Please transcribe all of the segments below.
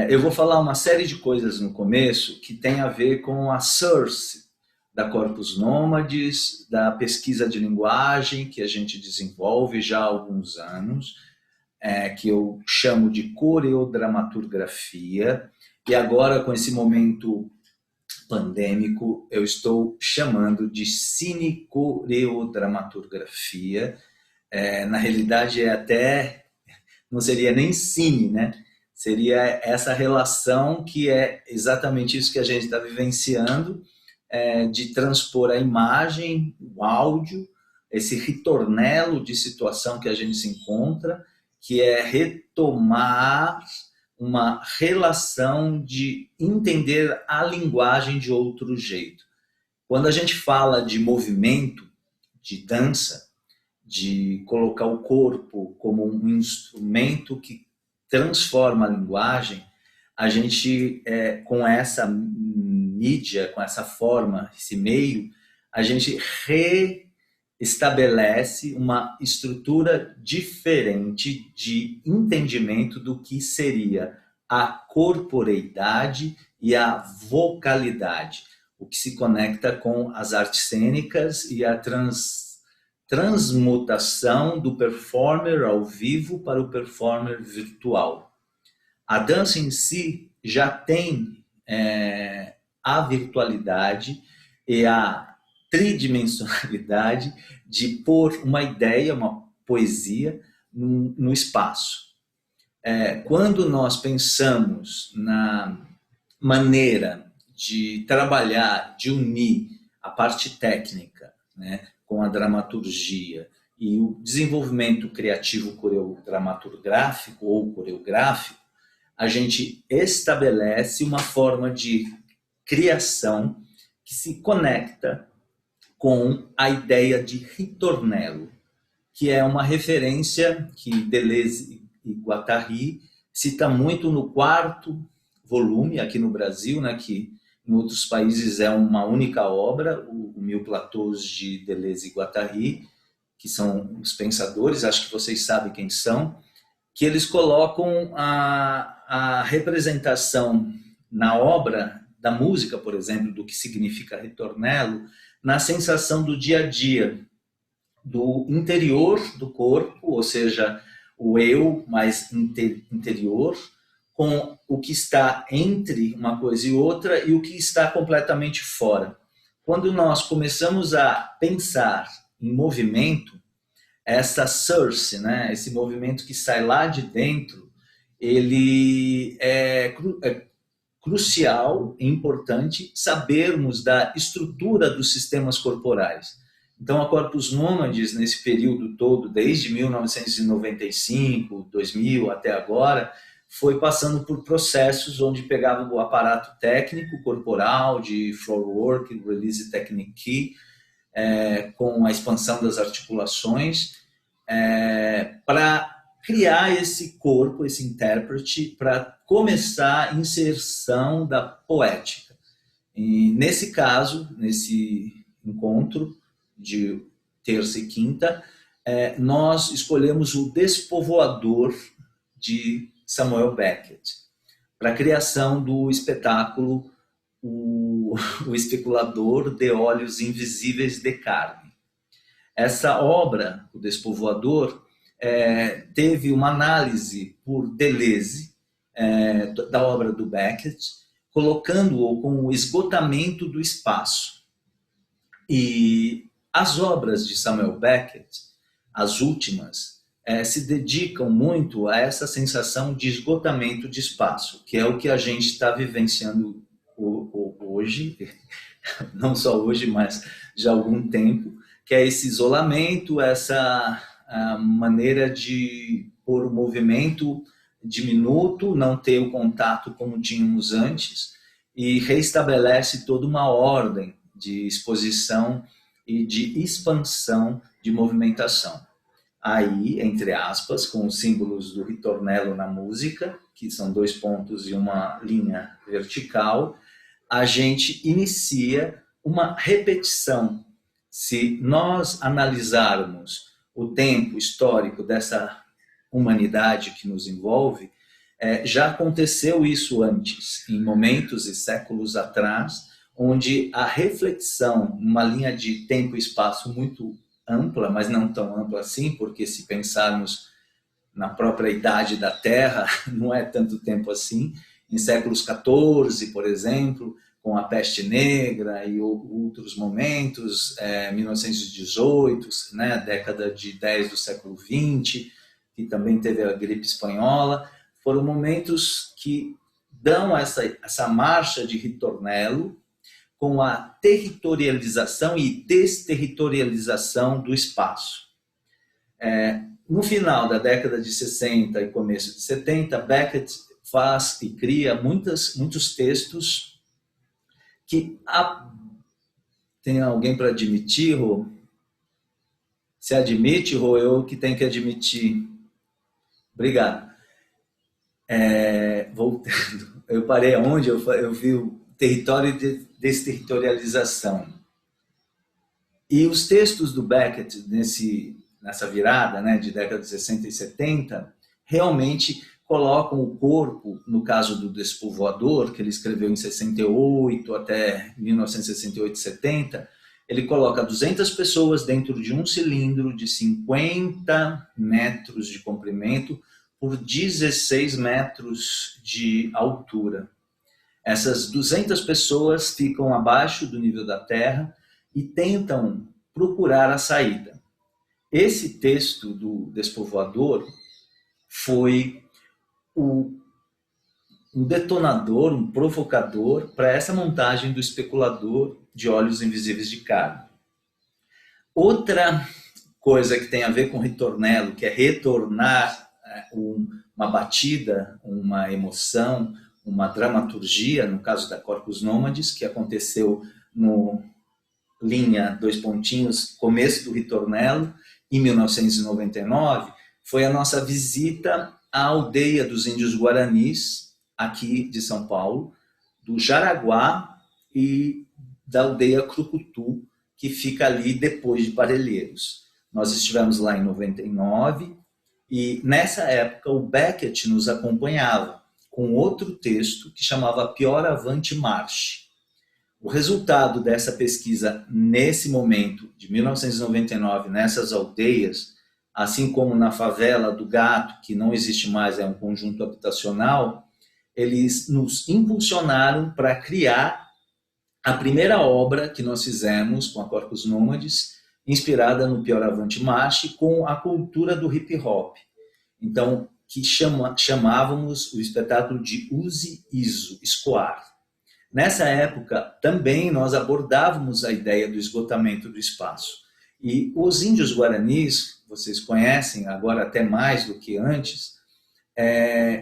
Eu vou falar uma série de coisas no começo que tem a ver com a source da Corpus Nômades, da pesquisa de linguagem que a gente desenvolve já há alguns anos, que eu chamo de coreodramaturgrafia, e agora, com esse momento pandêmico, eu estou chamando de cinecoreodramaturgrafia. Na realidade, não seria nem cine, né? Seria essa relação que é exatamente isso que a gente está vivenciando, de transpor a imagem, o áudio, esse ritornelo de situação que a gente se encontra, que é retomar uma relação de entender a linguagem de outro jeito. Quando a gente fala de movimento, de dança, de colocar o corpo como um instrumento que transforma a linguagem, a gente, com essa mídia, com essa forma, esse meio, a gente reestabelece uma estrutura diferente de entendimento do que seria a corporeidade e a vocalidade, o que se conecta com as artes cênicas e a transmutação do performer ao vivo para o performer virtual. A dança em si já tem a virtualidade e a tridimensionalidade de pôr uma ideia, uma poesia no espaço. Quando nós pensamos na maneira de trabalhar, de unir a parte técnica, né, com a dramaturgia e o desenvolvimento criativo coreodramaturgráfico ou coreográfico, a gente estabelece uma forma de criação que se conecta com a ideia de ritornelo, que é uma referência que Deleuze e Guattari cita muito no quarto volume, aqui no Brasil, né, que em outros países é uma única obra, o Mil Platôs de Deleuze e Guattari, que são os pensadores, acho que vocês sabem quem são, que eles colocam a representação na obra da música, por exemplo, do que significa ritornelo, na sensação do dia a dia, do interior do corpo, ou seja, o eu mais interior, com o que está entre uma coisa e outra e o que está completamente fora. Quando nós começamos a pensar em movimento, essa source, né, esse movimento que sai lá de dentro, ele é crucial e importante sabermos da estrutura dos sistemas corporais. Então, a Corpus Nômades, nesse período todo, desde 1995, 2000 até agora, foi passando por processos onde pegava o aparato técnico corporal de floor work, release technique, com a expansão das articulações, para criar esse corpo, esse intérprete, para começar a inserção da poética. E nesse caso, nesse encontro de terça e quinta, nós escolhemos o Despovoador de Samuel Beckett, para a criação do espetáculo o Especulador de Olhos Invisíveis de Carne. Essa obra, O Despovoador, teve uma análise por Deleuze da obra do Beckett, colocando-o com o esgotamento do espaço. E as obras de Samuel Beckett, as últimas, se dedicam muito a essa sensação de esgotamento de espaço, que é o que a gente está vivenciando hoje, não só hoje, mas já há algum tempo, que é esse isolamento, essa maneira de pôr o movimento diminuto, não ter o contato como tínhamos antes, e reestabelece toda uma ordem de exposição e de expansão de movimentação. Aí, entre aspas, com os símbolos do ritornelo na música, que são 2 pontos e uma linha vertical, a gente inicia uma repetição. Se nós analisarmos o tempo histórico dessa humanidade que nos envolve, Já aconteceu isso antes, em momentos e séculos atrás, onde a reflexão, numa linha de tempo e espaço muito ampla, mas não tão ampla assim, porque se pensarmos na própria idade da Terra, não é tanto tempo assim, em séculos XIV, por exemplo, com a peste negra e outros momentos, 1918, né, década de 10 do século XX, que também teve a gripe espanhola, foram momentos que dão essa marcha de ritornelo com a territorialização e desterritorialização do espaço. No final da década de 60 e começo de 70, Beckett faz e cria muitos textos que... Tem alguém para admitir, Rô? Se admite, Rô, eu que tenho que admitir. Obrigado. Voltando, eu parei onde eu vi o território de desterritorialização. E os textos do Beckett nessa virada, né, de década de 60 e 70, realmente colocam o corpo, no caso do Despovoador, que ele escreveu em 68 até 1968, 70, ele coloca 200 pessoas dentro de um cilindro de 50 metros de comprimento por 16 metros de altura. Essas 200 pessoas ficam abaixo do nível da Terra e tentam procurar a saída. Esse texto do Despovoador foi um detonador, um provocador para essa montagem do especulador de olhos invisíveis de carne. Outra coisa que tem a ver com ritornelo, que é retornar uma batida, uma emoção, uma dramaturgia, no caso da Corpus Nômades, que aconteceu no linha, começo do ritornelo, em 1999, foi a nossa visita à aldeia dos índios guaranis, aqui de São Paulo, do Jaraguá e da aldeia Crucutu, que fica ali depois de Parelheiros. Nós estivemos lá em 99 e, nessa época, o Beckett nos acompanhava com outro texto que chamava Pior Avante Marche. O resultado dessa pesquisa, nesse momento, de 1999, nessas aldeias, assim como na favela do Gato, que não existe mais, é um conjunto habitacional, eles nos impulsionaram para criar a primeira obra que nós fizemos com a Corpus Nômades, inspirada no Pior Avante Marche, com a cultura do hip hop. Então, que chamávamos o espetáculo de Use Iso, escoar. Nessa época, também nós abordávamos a ideia do esgotamento do espaço. E os índios guaranis, vocês conhecem agora até mais do que antes,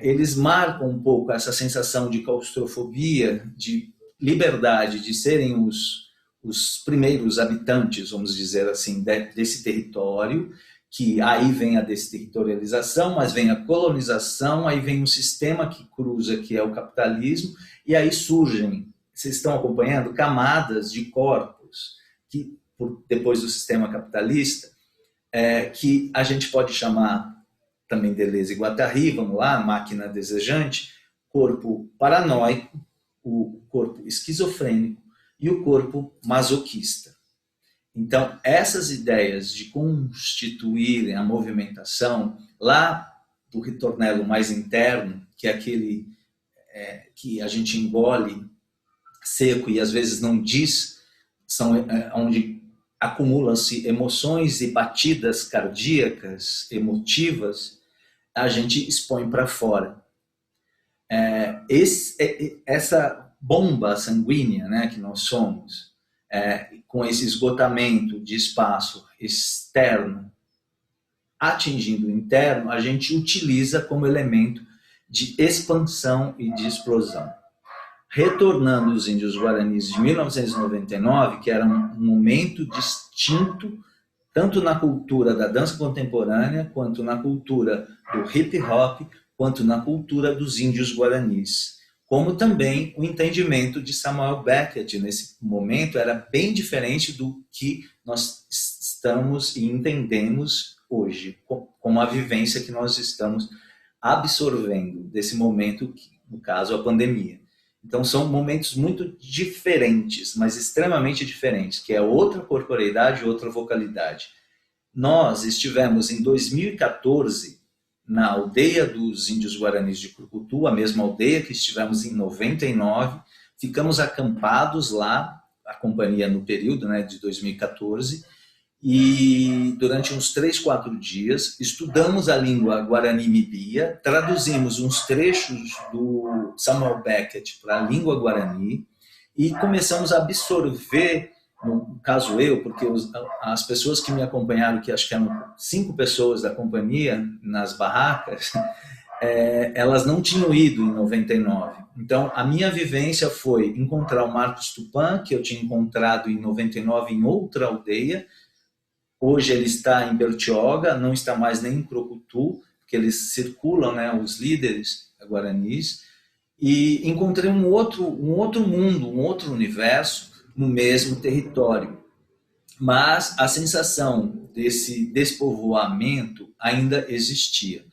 eles marcam um pouco essa sensação de claustrofobia, de liberdade, de serem os primeiros habitantes, vamos dizer assim, desse território, que aí vem a desterritorialização, mas vem a colonização, aí vem um sistema que cruza, que é o capitalismo, e aí surgem, vocês estão acompanhando, camadas de corpos, que depois do sistema capitalista, que a gente pode chamar também Deleuze e Guattari, vamos lá, máquina desejante, corpo paranoico, o corpo esquizofrênico e o corpo masoquista. Então, essas ideias de constituírem a movimentação lá do ritornelo mais interno, que é aquele que a gente engole seco e às vezes não diz, são onde acumulam-se emoções e batidas cardíacas, emotivas, a gente expõe para fora. Essa bomba sanguínea, né, que nós somos, com esse esgotamento de espaço externo atingindo o interno, a gente utiliza como elemento de expansão e de explosão. Retornando os índios guaranis de 1999, que era um momento distinto, tanto na cultura da dança contemporânea, quanto na cultura do hip hop, quanto na cultura dos índios guaranis. Como também o entendimento de Samuel Beckett nesse momento era bem diferente do que nós estamos e entendemos hoje, como a vivência que nós estamos absorvendo desse momento, no caso, a pandemia. Então, são momentos muito diferentes, mas extremamente diferentes, que é outra corporeidade, outra vocalidade. Nós estivemos em 2014 na aldeia dos índios guaranis de Curucutu, a mesma aldeia que estivemos em 99, ficamos acampados lá, a companhia no período, né, de 2014, e durante uns 3, 4 dias estudamos a língua Guarani-Mibia, traduzimos uns trechos do Samuel Beckett para a língua Guarani e começamos a absorver, no caso eu, porque as pessoas que me acompanharam, que acho que eram 5 pessoas da companhia nas barracas, elas não tinham ido em 99. Então, a minha vivência foi encontrar o Marcos Tupã, que eu tinha encontrado em 99 em outra aldeia. Hoje ele está em Bertioga, não está mais nem em Crocutu, porque eles circulam, né, os líderes guaranis, e encontrei um outro mundo, um outro universo no mesmo território. Mas a sensação desse despovoamento ainda existia.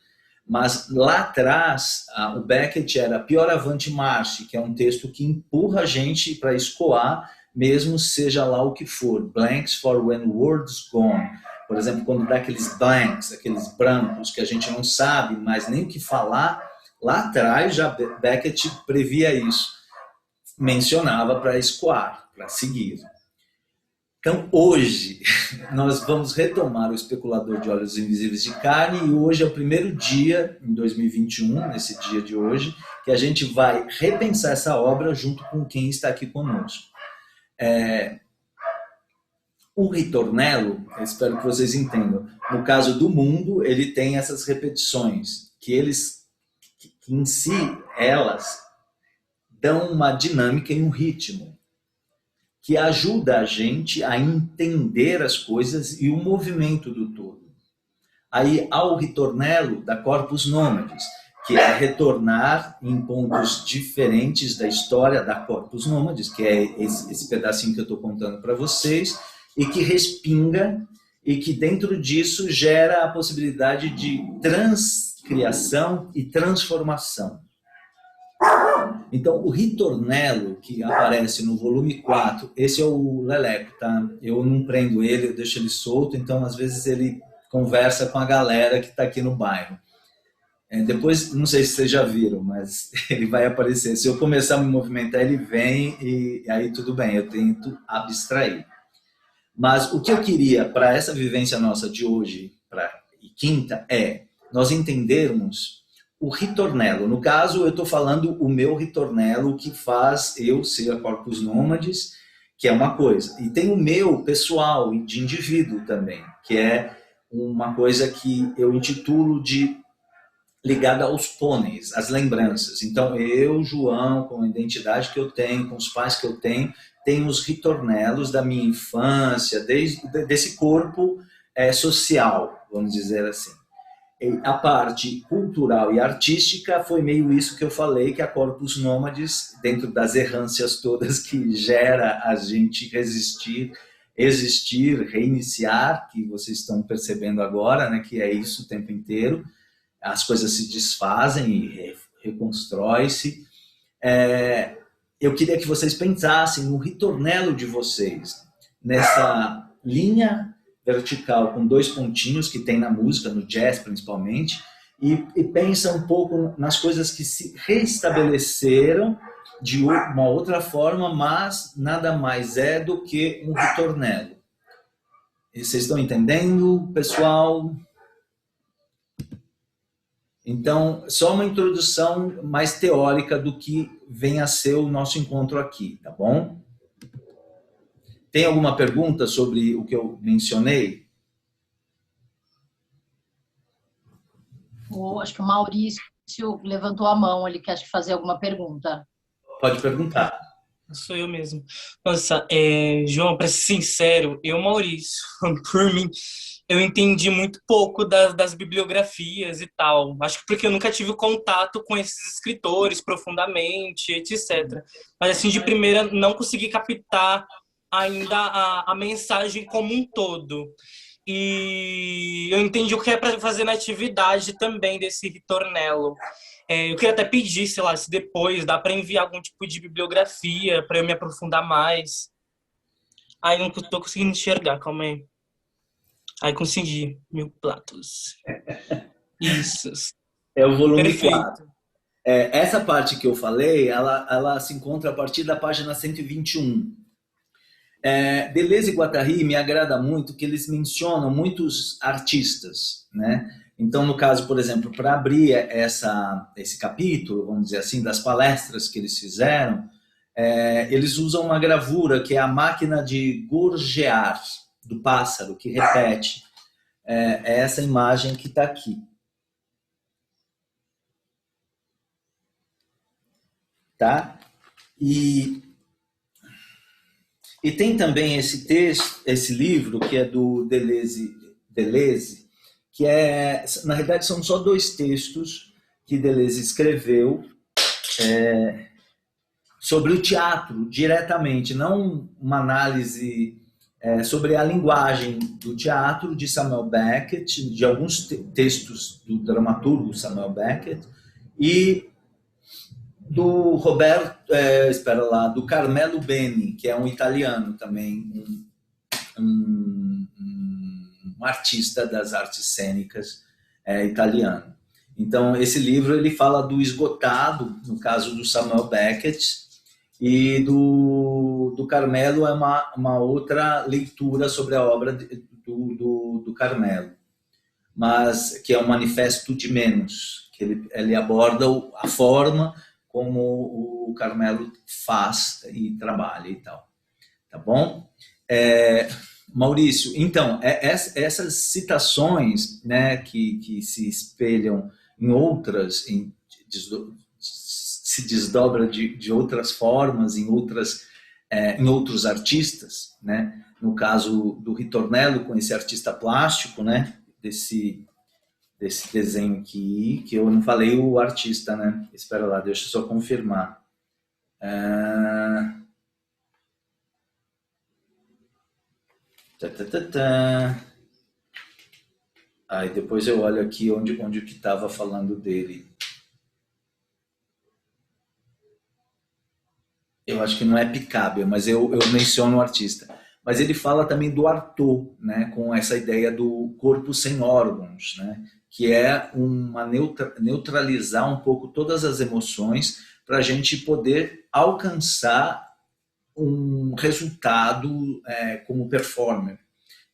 Mas lá atrás, o Beckett era Pior Avante Marche, que é um texto que empurra a gente para escoar, mesmo seja lá o que for. Blanks for when words gone. Por exemplo, quando dá aqueles blanks, aqueles brancos que a gente não sabe mais nem o que falar, lá atrás já Beckett previa isso. Mencionava para escoar, para seguir. Então, hoje, nós vamos retomar o Especulador de Olhos Invisíveis de Carne e hoje é o primeiro dia, em 2021, nesse dia de hoje, que a gente vai repensar essa obra junto com quem está aqui conosco. O ritornelo, eu espero que vocês entendam, no caso do mundo, ele tem essas repetições, que em si, elas dão uma dinâmica e um ritmo, que ajuda a gente a entender as coisas e o movimento do todo. Aí, ao ritornelo da Corpus Nômades, que é retornar em pontos diferentes da história da Corpus Nômades, que é esse pedacinho que eu estou contando para vocês, e que respinga, e que dentro disso gera a possibilidade de transcriação e transformação. Então, o ritornelo que aparece no volume 4, esse é o Leleco, tá? Eu não prendo ele, eu deixo ele solto, então às vezes ele conversa com a galera que está aqui no bairro. Depois, não sei se vocês já viram, mas ele vai aparecer. Se eu começar a me movimentar, ele vem e aí tudo bem, eu tento abstrair. Mas o que eu queria para essa vivência nossa de hoje e quinta é nós entendermos o ritornelo. No caso, eu estou falando o meu ritornelo, que faz eu ser a Corpus Nômades, que é uma coisa. E tem o meu pessoal, de indivíduo também, que é uma coisa que eu intitulo de ligada aos pôneis, às lembranças. Então, eu, João, com a identidade que eu tenho, com os pais que eu tenho os ritornelos da minha infância, desse corpo social, vamos dizer assim. A parte cultural e artística foi meio isso que eu falei, que a Corpus Nômades, dentro das errâncias todas que gera a gente resistir, existir, reiniciar, que vocês estão percebendo agora, né, que é isso o tempo inteiro, as coisas se desfazem e reconstrói-se. Eu queria que vocês pensassem no ritornelo de vocês, nessa linha vertical com 2 pontinhos que tem na música, no jazz principalmente, e pensa um pouco nas coisas que se restabeleceram de uma outra forma, mas nada mais é do que um ritornelo. E vocês estão entendendo, pessoal? Então, só uma introdução mais teórica do que vem a ser o nosso encontro aqui, tá bom? Tem alguma pergunta sobre o que eu mencionei? Acho que o Maurício levantou a mão, ele quer fazer alguma pergunta. Pode perguntar. Sou eu mesmo. Nossa, João, para ser sincero, Maurício, por mim, eu entendi muito pouco das bibliografias e tal. Acho que porque eu nunca tive contato com esses escritores profundamente, etc. Mas, assim, de primeira, não consegui captar ainda a mensagem como um todo. e eu entendi o que é para fazer na atividade também desse ritornello. Eu queria até pedir, sei lá, se depois dá para enviar algum tipo de bibliografia para eu me aprofundar mais. Ai, não tô conseguindo enxergar, calma aí. Ai, consegui. 1000 platos. Isso. É o volume 4. Perfeito. Essa parte que eu falei, ela se encontra a partir da página 121. Deleuze e Guattari me agrada muito que eles mencionam muitos artistas, né? Então, no caso, por exemplo, para abrir esse capítulo, vamos dizer assim, das palestras que eles fizeram, eles usam uma gravura que é a máquina de gorjear, do pássaro, que repete. É essa imagem que está aqui. Tá? E tem também esse texto, esse livro, que é do Deleuze, que na realidade são só 2 textos que Deleuze escreveu sobre o teatro, diretamente, não uma análise sobre a linguagem do teatro de Samuel Beckett, de alguns textos do dramaturgo Samuel Beckett, e do do Carmelo Beni, que é um italiano também, um artista das artes cênicas italiano. Então, esse livro ele fala do esgotado, no caso do Samuel Beckett, e do Carmelo é uma outra leitura sobre a obra do Carmelo, mas que é um manifesto de menos, que ele aborda a forma como o Carmelo faz e trabalha e tal. Tá bom? Maurício, então, essas citações, né, que se espelham em outras, se desdobra de outras formas, em outros artistas, né? No caso do Ritornello, com esse artista plástico, né? Desse desenho aqui, que eu não falei o artista, né? Espera lá, deixa eu só confirmar. Aí depois eu olho aqui onde que estava falando dele. Eu acho que não é Picabia, mas eu menciono o artista. Mas ele fala também do Artaud, né, com essa ideia do corpo sem órgãos, né, que é neutralizar um pouco todas as emoções para a gente poder alcançar um resultado como performer.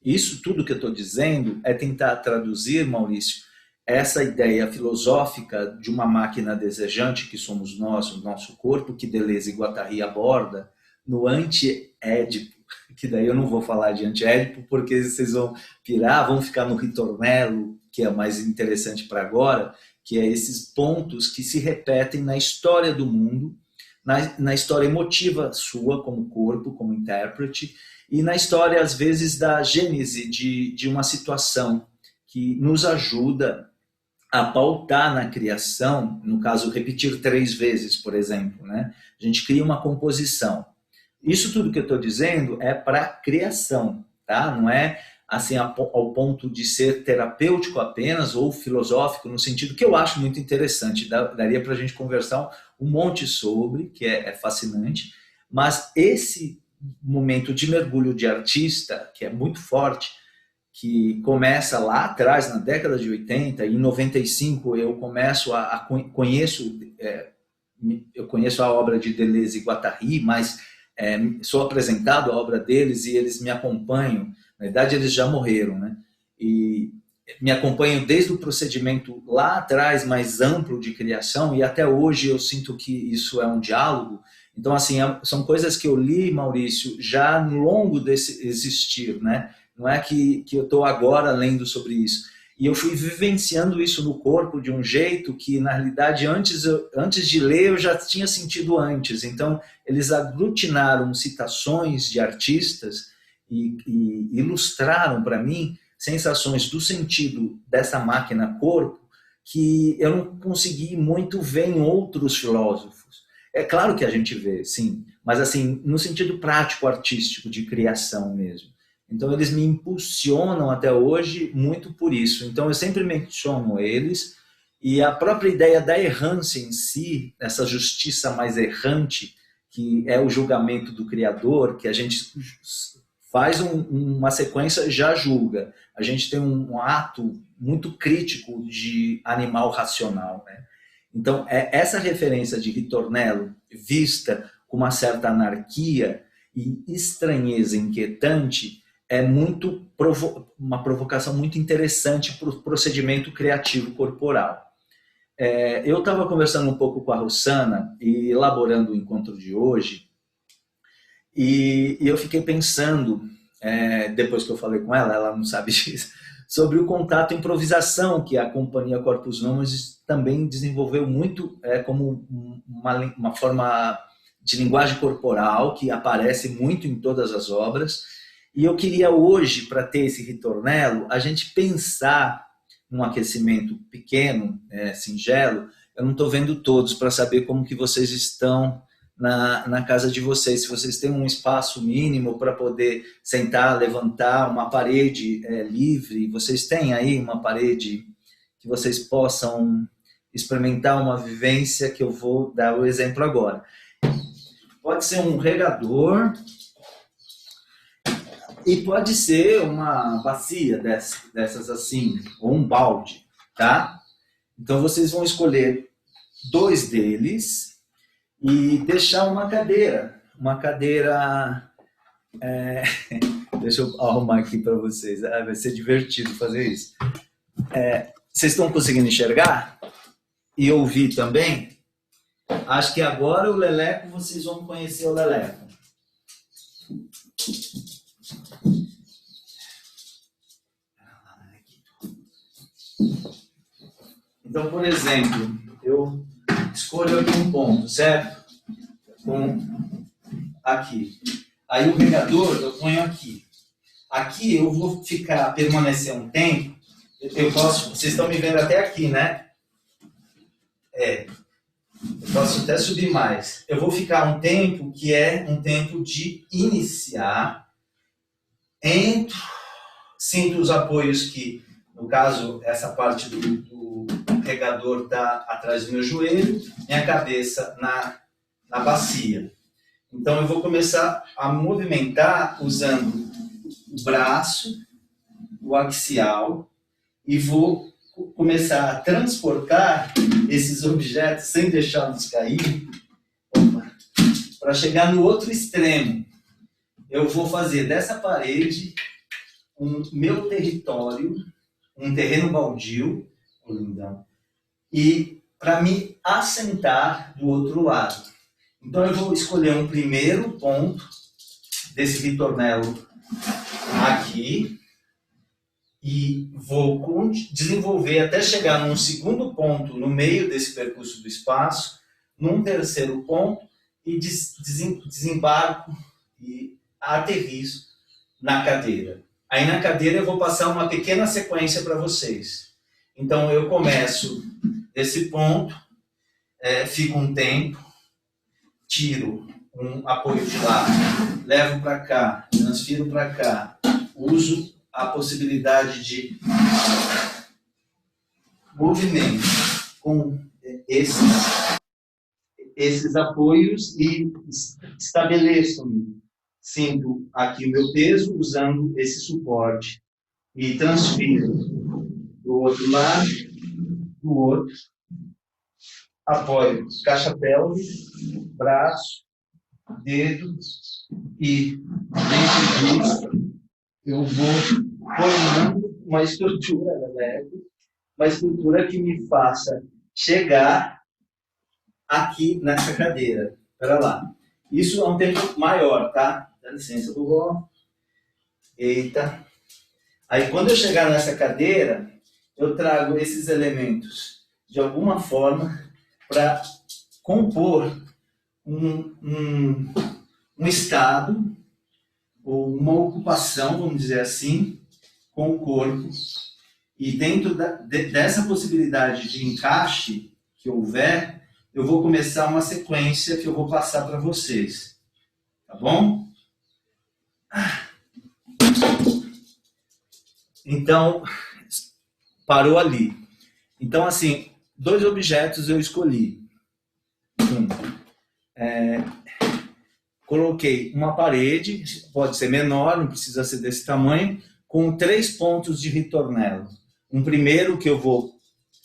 Isso tudo que eu estou dizendo é tentar traduzir, Maurício, essa ideia filosófica de uma máquina desejante que somos nós, o nosso corpo, que Deleuze e Guattari aborda no anti-édipo, que daí eu não vou falar de anti-édipo porque vocês vão pirar, vão ficar no Ritornello, que é mais interessante para agora, que é esses pontos que se repetem na história do mundo, na história emotiva sua como corpo, como intérprete, e na história, às vezes, da gênese de uma situação que nos ajuda a pautar na criação, no caso, repetir 3 vezes, por exemplo, né? A gente cria uma composição. Isso tudo que eu estou dizendo é para criação, tá? Não é assim ao ponto de ser terapêutico apenas ou filosófico, no sentido que eu acho muito interessante. Daria para a gente conversar um monte sobre, que é fascinante, mas esse momento de mergulho de artista, que é muito forte, que começa lá atrás, na década de 80, e em 95 eu começo eu conheço a obra de Deleuze e Guattari, mas sou apresentado à obra deles e eles me acompanham. Na verdade, eles já morreram, né? E me acompanham desde o procedimento lá atrás, mais amplo de criação, e até hoje eu sinto que isso é um diálogo. Então, assim, são coisas que eu li, Maurício, já no longo desse existir, né? Não é que eu estou agora lendo sobre isso. E eu fui vivenciando isso no corpo de um jeito que, na realidade, antes de ler, eu já tinha sentido antes. Então, eles aglutinaram citações de artistas e ilustraram para mim sensações do sentido dessa máquina corpo que eu não consegui muito ver em outros filósofos. É claro que a gente vê, sim, mas assim, no sentido prático, artístico, de criação mesmo. Então, eles me impulsionam até hoje muito por isso. Então, eu sempre menciono eles, e a própria ideia da errância em si, essa justiça mais errante, que é o julgamento do Criador, que a gente faz uma sequência, já julga. A gente tem um ato muito crítico de animal racional, né? Então, essa referência de Ritornello, vista com uma certa anarquia e estranheza inquietante, é uma provocação muito interessante para o procedimento criativo corporal. Eu estava conversando um pouco com a Rossana e elaborando o encontro de hoje, e eu fiquei pensando, depois que eu falei com ela, ela não sabe disso, sobre o contato e improvisação que a companhia Corpus Nomes também desenvolveu muito como uma forma de linguagem corporal que aparece muito em todas as obras. E eu queria hoje, para ter esse ritornello, a gente pensar num aquecimento pequeno, singelo. Eu não estou vendo todos para saber como que vocês estão na casa de vocês, se vocês têm um espaço mínimo para poder sentar, levantar, uma parede livre, vocês têm aí uma parede que vocês possam experimentar uma vivência que eu vou dar o exemplo agora. Pode ser um regador e pode ser uma bacia dessas assim, ou um balde, tá? Então vocês vão escolher 2 deles e deixar uma cadeira, deixa eu arrumar aqui para vocês, vai ser divertido fazer isso. Vocês estão conseguindo enxergar? E ouvir também? Acho que agora o Leleco, vocês vão conhecer o Leleco. Então, por exemplo, eu escolho aqui um ponto, certo? Aqui. Aí o regador eu ponho aqui. Aqui eu vou permanecer um tempo. Vocês estão me vendo até aqui, né? Eu posso até subir mais. Eu vou ficar um tempo que é um tempo de iniciar. Entro, sinto os apoios que, no caso, essa parte do regador está atrás do meu joelho, minha cabeça na bacia. Então, eu vou começar a movimentar usando o braço, o axial, e vou começar a transportar esses objetos sem deixá-los cair para chegar no outro extremo. Eu vou fazer dessa parede meu território, um terreno baldio, lindão, e para me assentar do outro lado. Então eu vou escolher um primeiro ponto desse ritornello aqui e vou desenvolver até chegar num segundo ponto no meio desse percurso do espaço, num terceiro ponto e desembarco e aterrizo na cadeira. Aí na cadeira eu vou passar uma pequena sequência para vocês. Então eu começo desse ponto, fico um tempo, tiro um apoio de lá, levo para cá, transfiro para cá, uso a possibilidade de movimento com esses apoios e estabeleço-me. Sinto aqui o meu peso usando esse suporte e transfiro do outro lado, do outro, apoio caixa pélvica, braço, dedo e dentro disso eu vou formando uma estrutura leve, uma estrutura que me faça chegar aqui nessa cadeira. Espera lá. Isso é um tempo maior, tá? Dá licença, vovó. Eita. Aí, quando eu chegar nessa cadeira, eu trago esses elementos de alguma forma para compor um estado ou uma ocupação, vamos dizer assim, com o corpo. E dentro dessa possibilidade de encaixe que houver, eu vou começar uma sequência que eu vou passar para vocês. Tá bom? Então, parou ali. Então, assim, 2 objetos eu escolhi. Coloquei uma parede, pode ser menor, não precisa ser desse tamanho, com 3 pontos de ritornelo. Um primeiro que eu vou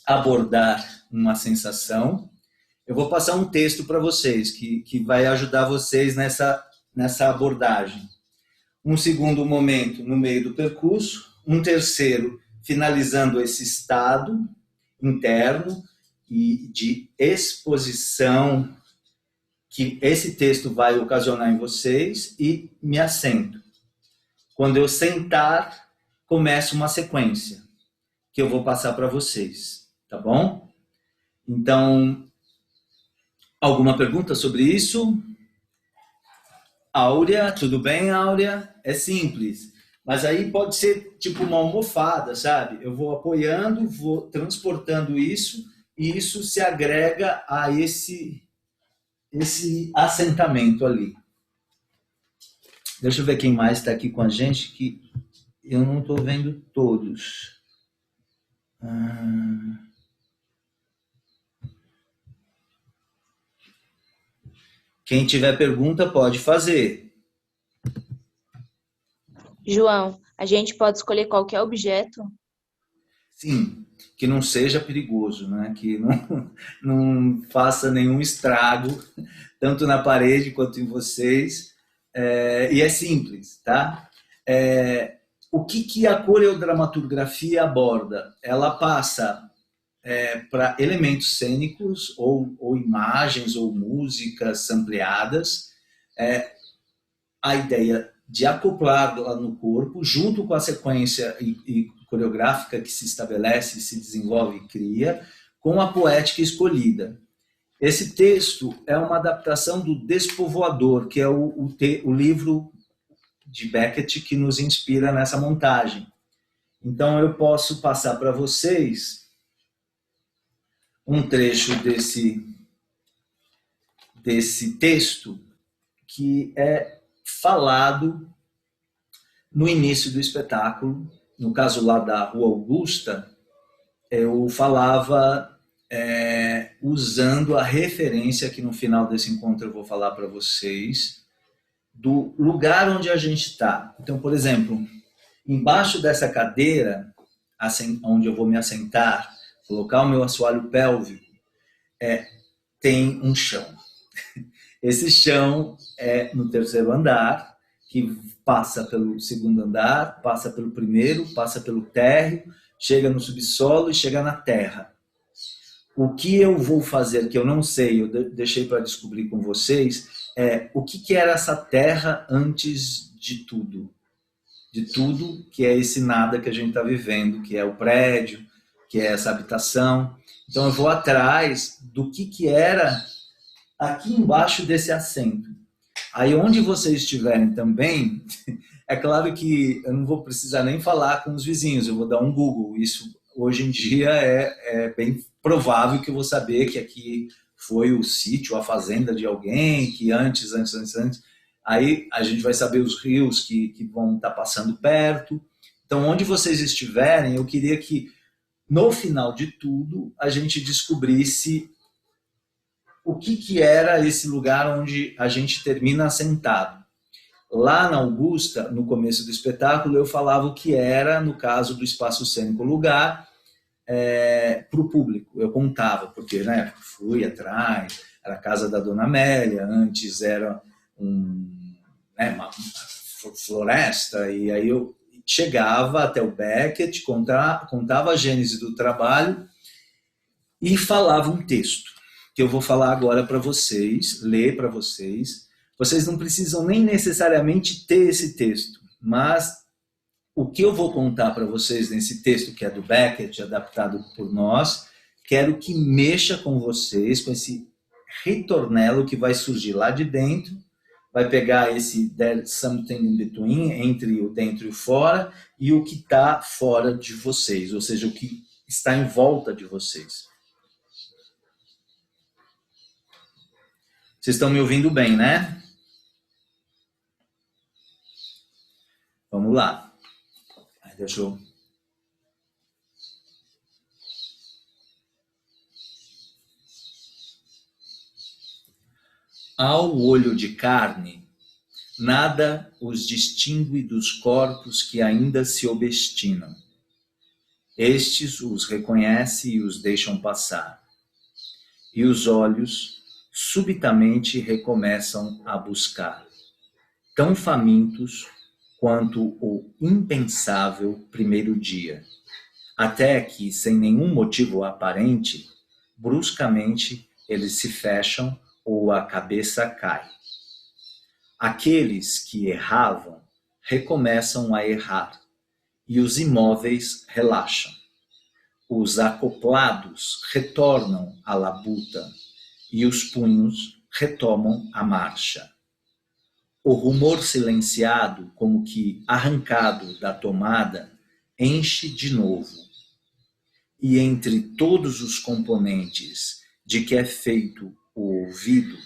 abordar uma sensação. Eu vou passar um texto para vocês, que vai ajudar vocês nessa abordagem. Um segundo momento no meio do percurso. Um terceiro, finalizando esse estado interno e de exposição que esse texto vai ocasionar em vocês, e me assento. Quando eu sentar, começa uma sequência que eu vou passar para vocês, tá bom? Então, alguma pergunta sobre isso? Áurea, tudo bem, Áurea? É simples, mas aí pode ser tipo uma almofada, sabe? Eu vou apoiando, vou transportando isso, e isso se agrega a esse assentamento ali. Deixa eu ver quem mais está aqui com a gente, que eu não estou vendo todos. Quem tiver pergunta pode fazer. João, a gente pode escolher qualquer objeto? Sim, que não seja perigoso, né? Que não faça nenhum estrago, tanto na parede quanto em vocês. E é simples, tá? O que a coreodramaturgia aborda? Ela passa para elementos cênicos ou imagens ou músicas ampliadas, a ideia de acoplar lá no corpo, junto com a sequência e coreográfica que se estabelece, se desenvolve e cria, com a poética escolhida. Esse texto é uma adaptação do Despovoador, que é o livro de Beckett que nos inspira nessa montagem. Então, eu posso passar para vocês um trecho desse texto que é falado no início do espetáculo. No caso lá da Rua Augusta, eu falava usando a referência que no final desse encontro eu vou falar para vocês, do lugar onde a gente está. Então, por exemplo, embaixo dessa cadeira, onde eu vou me assentar, colocar o meu assoalho pélvico, tem um chão. Esse chão é no 3º andar, que passa pelo 2º andar, passa pelo 1º, passa pelo térreo, chega no subsolo e chega na terra. O que eu vou fazer, que eu não sei, eu deixei para descobrir com vocês, o que era essa terra antes de tudo. De tudo que é esse nada que a gente está vivendo, que é o prédio, que é essa habitação. Então eu vou atrás do que era aqui embaixo desse assento. Aí onde vocês estiverem também, é claro que eu não vou precisar nem falar com os vizinhos, eu vou dar um Google. Isso hoje em dia é bem provável que eu vou saber que aqui foi o sítio, a fazenda de alguém, que antes. Aí a gente vai saber os rios que vão estar passando perto. Então, onde vocês estiverem, eu queria que, no final de tudo, a gente descobrisse o que era esse lugar onde a gente termina sentado. Lá na Augusta, no começo do espetáculo, eu falava o que era, no caso do espaço cênico, lugar para o público. Eu contava, porque fui atrás, era a casa da Dona Amélia, antes era uma floresta, e aí eu chegava até o Beckett, contava a gênese do trabalho e falava um texto, que eu vou falar agora para vocês, ler para vocês. Vocês não precisam nem necessariamente ter esse texto, mas o que eu vou contar para vocês nesse texto, que é do Beckett, adaptado por nós, quero que mexa com vocês, com esse ritornelo que vai surgir lá de dentro, vai pegar esse there's something in between, entre o dentro e o fora, e o que está fora de vocês, ou seja, o que está em volta de vocês. Vocês estão me ouvindo bem, né? Vamos lá. Deixa eu Ao olho de carne, nada os distingue dos corpos que ainda se obstinam. Estes os reconhecem e os deixam passar. E os olhos subitamente recomeçam a buscar, tão famintos quanto o impensável primeiro dia, até que, sem nenhum motivo aparente, bruscamente eles se fecham ou a cabeça cai. Aqueles que erravam recomeçam a errar, e os imóveis relaxam. Os acoplados retornam à labuta, e os punhos retomam a marcha. O rumor silenciado, como que arrancado da tomada, enche de novo. E entre todos os componentes de que é feito o ouvido,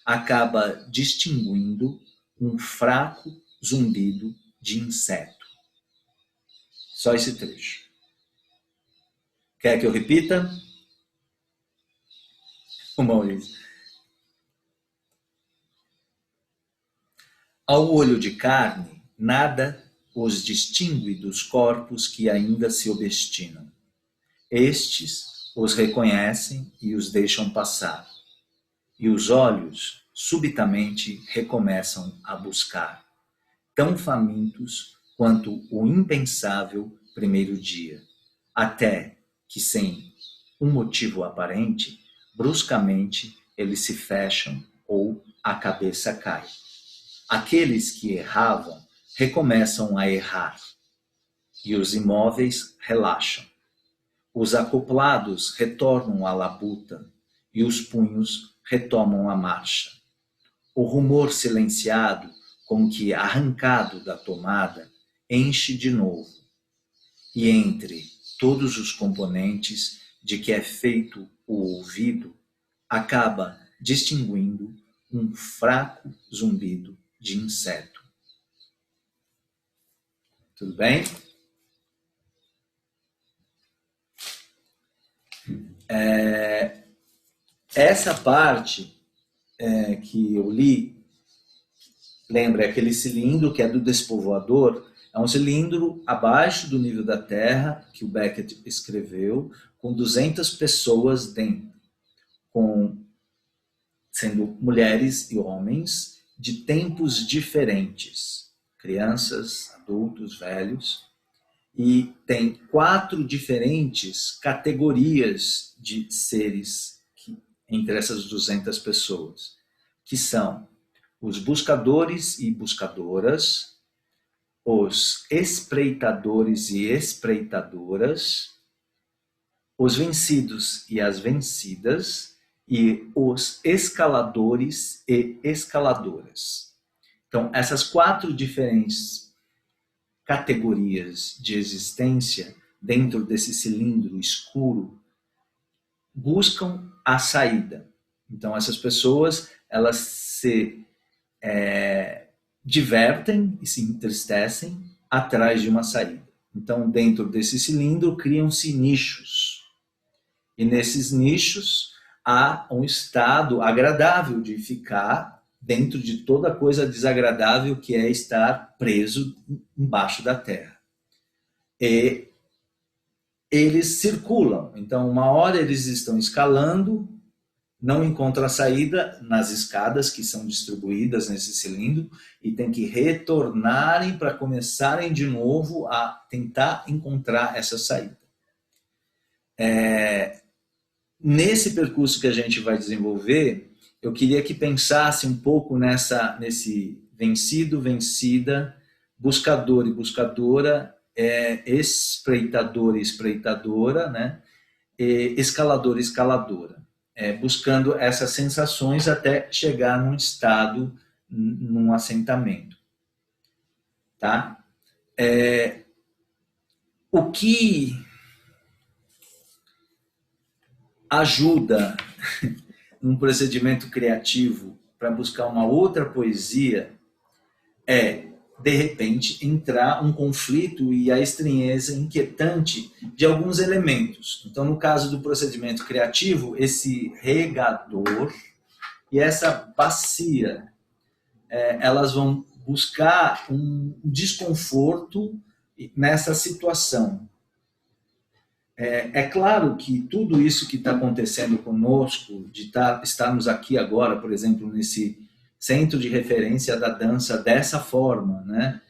acaba distinguindo um fraco zumbido de inseto. Só esse trecho. Quer que eu repita? O Maurício. Ao olho de carne, nada os distingue dos corpos que ainda se obstinam. Estes os reconhecem e os deixam passar. E os olhos subitamente recomeçam a buscar, tão famintos quanto o impensável primeiro dia, até que, sem um motivo aparente, bruscamente eles se fecham ou a cabeça cai. Aqueles que erravam recomeçam a errar, e os imóveis relaxam. Os acoplados retornam à labuta, e os punhos retomam a marcha. O rumor silenciado, como que arrancado da tomada, enche de novo. E entre todos os componentes de que é feito o ouvido, acaba distinguindo um fraco zumbido de inseto. Tudo bem? Essa parte que eu li, lembra, é aquele cilindro que é do Despovoador, é um cilindro abaixo do nível da Terra, que o Beckett escreveu, com 200 pessoas dentro, sendo mulheres e homens de tempos diferentes, crianças, adultos, velhos, e tem 4 diferentes categorias de seres entre essas 200 pessoas, que são os buscadores e buscadoras, os espreitadores e espreitadoras, os vencidos e as vencidas, e os escaladores e escaladoras. Então, essas 4 diferentes categorias de existência dentro desse cilindro escuro buscam a saída. Então, essas pessoas, elas se divertem e se entristecem atrás de uma saída. Então, dentro desse cilindro, criam-se nichos. E nesses nichos, há um estado agradável de ficar dentro de toda coisa desagradável que é estar preso embaixo da terra. E eles circulam. Então, uma hora eles estão escalando, não encontram a saída nas escadas que são distribuídas nesse cilindro e tem que retornarem para começarem de novo a tentar encontrar essa saída. Nesse percurso que a gente vai desenvolver, eu queria que pensasse um pouco nesse vencido, vencida, buscador e buscadora, espreitador e espreitadora, né? Escalador e escaladora. Buscando essas sensações até chegar num estado, num assentamento. Tá? O que ajuda num procedimento criativo para buscar uma outra poesia de repente, entrar um conflito e a estranheza inquietante de alguns elementos. Então, no caso do procedimento criativo, esse regador e essa bacia, elas vão buscar um desconforto nessa situação. É claro que tudo isso que está acontecendo conosco, de estarmos aqui agora, por exemplo, nesse centro de referência da dança dessa forma, né?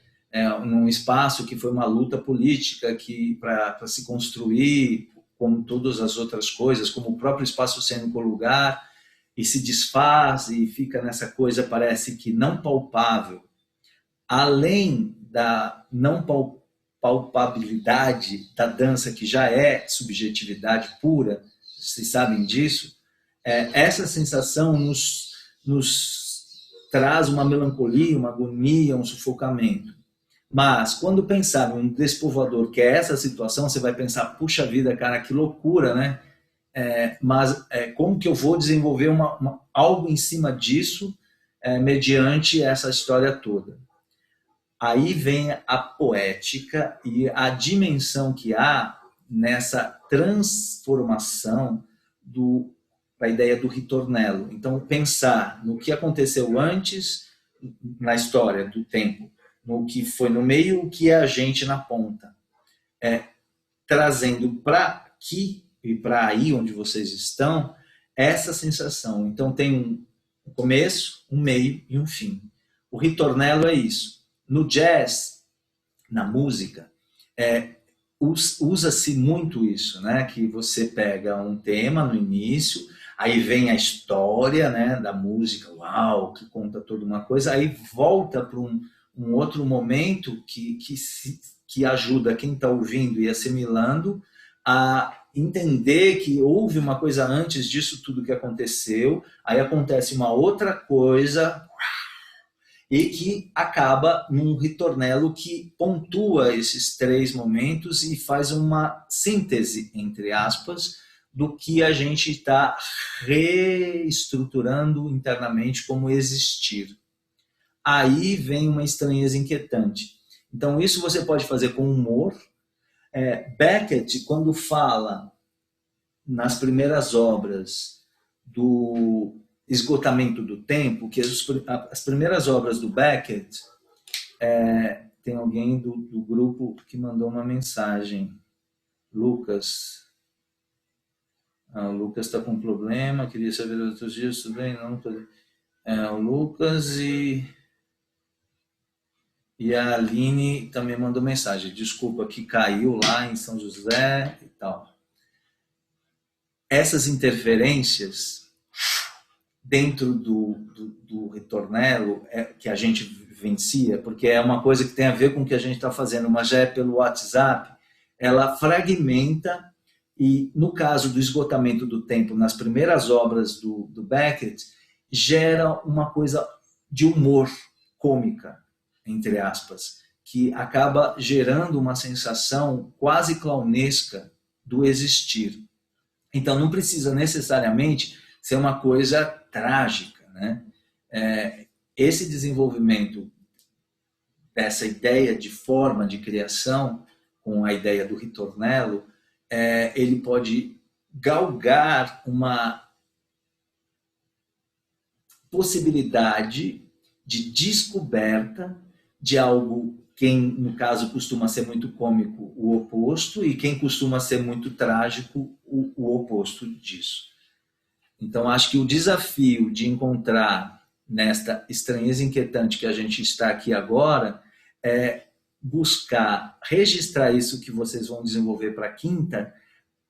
Num espaço que foi uma luta política para se construir, como todas as outras coisas, como o próprio espaço cênico lugar, e se desfaz e fica nessa coisa, parece que não palpável. Além da não palpabilidade da dança, que já é subjetividade pura, vocês sabem disso, essa sensação nos traz uma melancolia, uma agonia, um sufocamento. Mas, quando pensar num despovoador, que é essa situação, você vai pensar, puxa vida, cara, que loucura, né? Mas como que eu vou desenvolver algo em cima disso, mediante essa história toda? Aí vem a poética e a dimensão que há nessa transformação da ideia do ritornello. Então, pensar no que aconteceu antes na história do tempo, no que foi no meio, o que é a gente na ponta, trazendo para aqui e para aí onde vocês estão essa sensação. Então, tem um começo, um meio e um fim. O ritornello é isso. No jazz, na música, usa-se muito isso, né? Que você pega um tema no início, aí vem a história, né, da música, uau, que conta toda uma coisa, aí volta para um outro momento que ajuda quem está ouvindo e assimilando a entender que houve uma coisa antes disso tudo que aconteceu, aí acontece uma outra coisa e que acaba num ritornello que pontua esses três momentos e faz uma síntese, entre aspas, do que a gente está reestruturando internamente como existir. Aí vem uma estranheza inquietante. Então, isso você pode fazer com humor. Beckett, quando fala nas primeiras obras do esgotamento do tempo, que as primeiras obras do Beckett, tem alguém do grupo que mandou uma mensagem, Lucas. O Lucas está com um problema, queria saber outros dias, tudo bem? Não, o Lucas e a Aline também mandou mensagem, desculpa, que caiu lá em São José e tal. Essas interferências dentro do ritornello que a gente vivencia, porque é uma coisa que tem a ver com o que a gente está fazendo, mas já é pelo WhatsApp, ela fragmenta e, no caso do esgotamento do tempo, nas primeiras obras do Beckett, gera uma coisa de humor cômica, entre aspas, que acaba gerando uma sensação quase clownesca do existir. Então, não precisa necessariamente ser uma coisa trágica, né? Esse desenvolvimento dessa ideia de forma de criação, com a ideia do ritornello, ele pode galgar uma possibilidade de descoberta de algo, quem, no caso, costuma ser muito cômico, o oposto, e quem costuma ser muito trágico, o oposto disso. Então, acho que o desafio de encontrar nesta estranheza inquietante que a gente está aqui agora é buscar registrar isso que vocês vão desenvolver para a quinta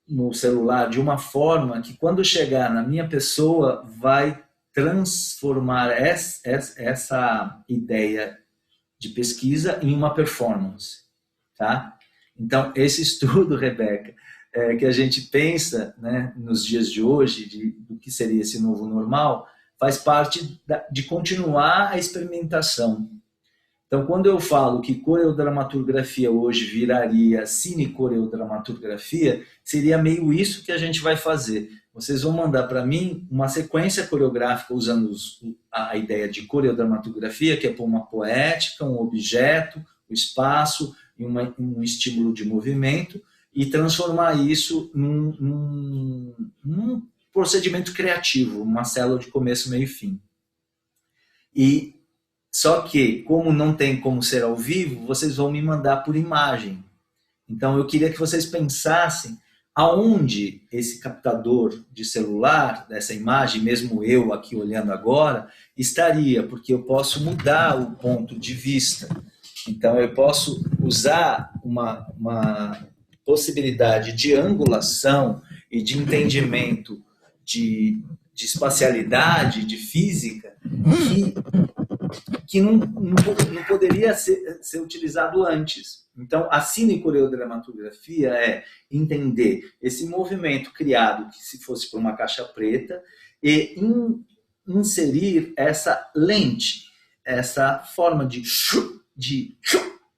no celular de uma forma que, quando chegar na minha pessoa, vai transformar essa ideia de pesquisa em uma performance, tá? Então, esse estudo, Rebeca, que a gente pensa, né, nos dias de hoje, do que seria esse novo normal, faz parte de continuar a experimentação. Então, quando eu falo que coreodramaturgrafia hoje viraria cine-coreodramaturgrafia, seria meio isso que a gente vai fazer. Vocês vão mandar para mim uma sequência coreográfica usando a ideia de coreodramaturgrafia, que é por uma poética, um objeto, o espaço e um estímulo de movimento, e transformar isso num procedimento criativo, uma célula de começo, meio e fim. E só que, como não tem como ser ao vivo, vocês vão me mandar por imagem. Então, eu queria que vocês pensassem aonde esse captador de celular, dessa imagem, mesmo eu aqui olhando agora, estaria, porque eu posso mudar o ponto de vista. Então, eu posso usar uma possibilidade de angulação e de entendimento de espacialidade, de física, que não poderia ser utilizado antes. Então, a cinecoreodramatografia é entender esse movimento criado que se fosse por uma caixa preta e inserir essa lente, essa forma de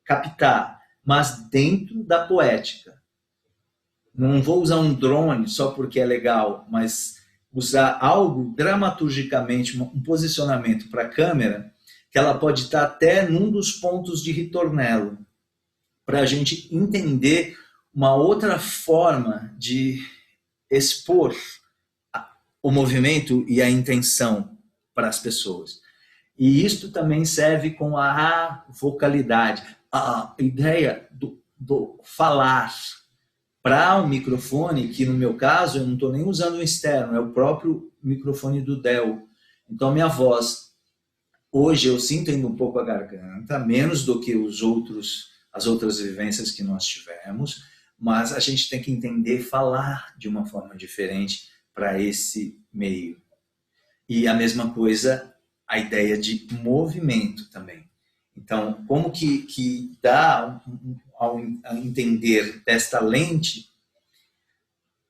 captar, mas dentro da poética. Não vou usar um drone só porque é legal, mas usar algo dramaturgicamente, um posicionamento para a câmera, que ela pode estar até num dos pontos de ritornelo, para a gente entender uma outra forma de expor o movimento e a intenção para as pessoas. E isto também serve com a vocalidade, a ideia do falar para um microfone, que no meu caso eu não estou nem usando um externo, é o próprio microfone do Dell. Então minha voz, hoje eu sinto ainda um pouco a garganta, menos do que as outras vivências que nós tivemos, mas a gente tem que entender falar de uma forma diferente para esse meio. E a mesma coisa, a ideia de movimento também. Então, como que dá, ao entender desta lente,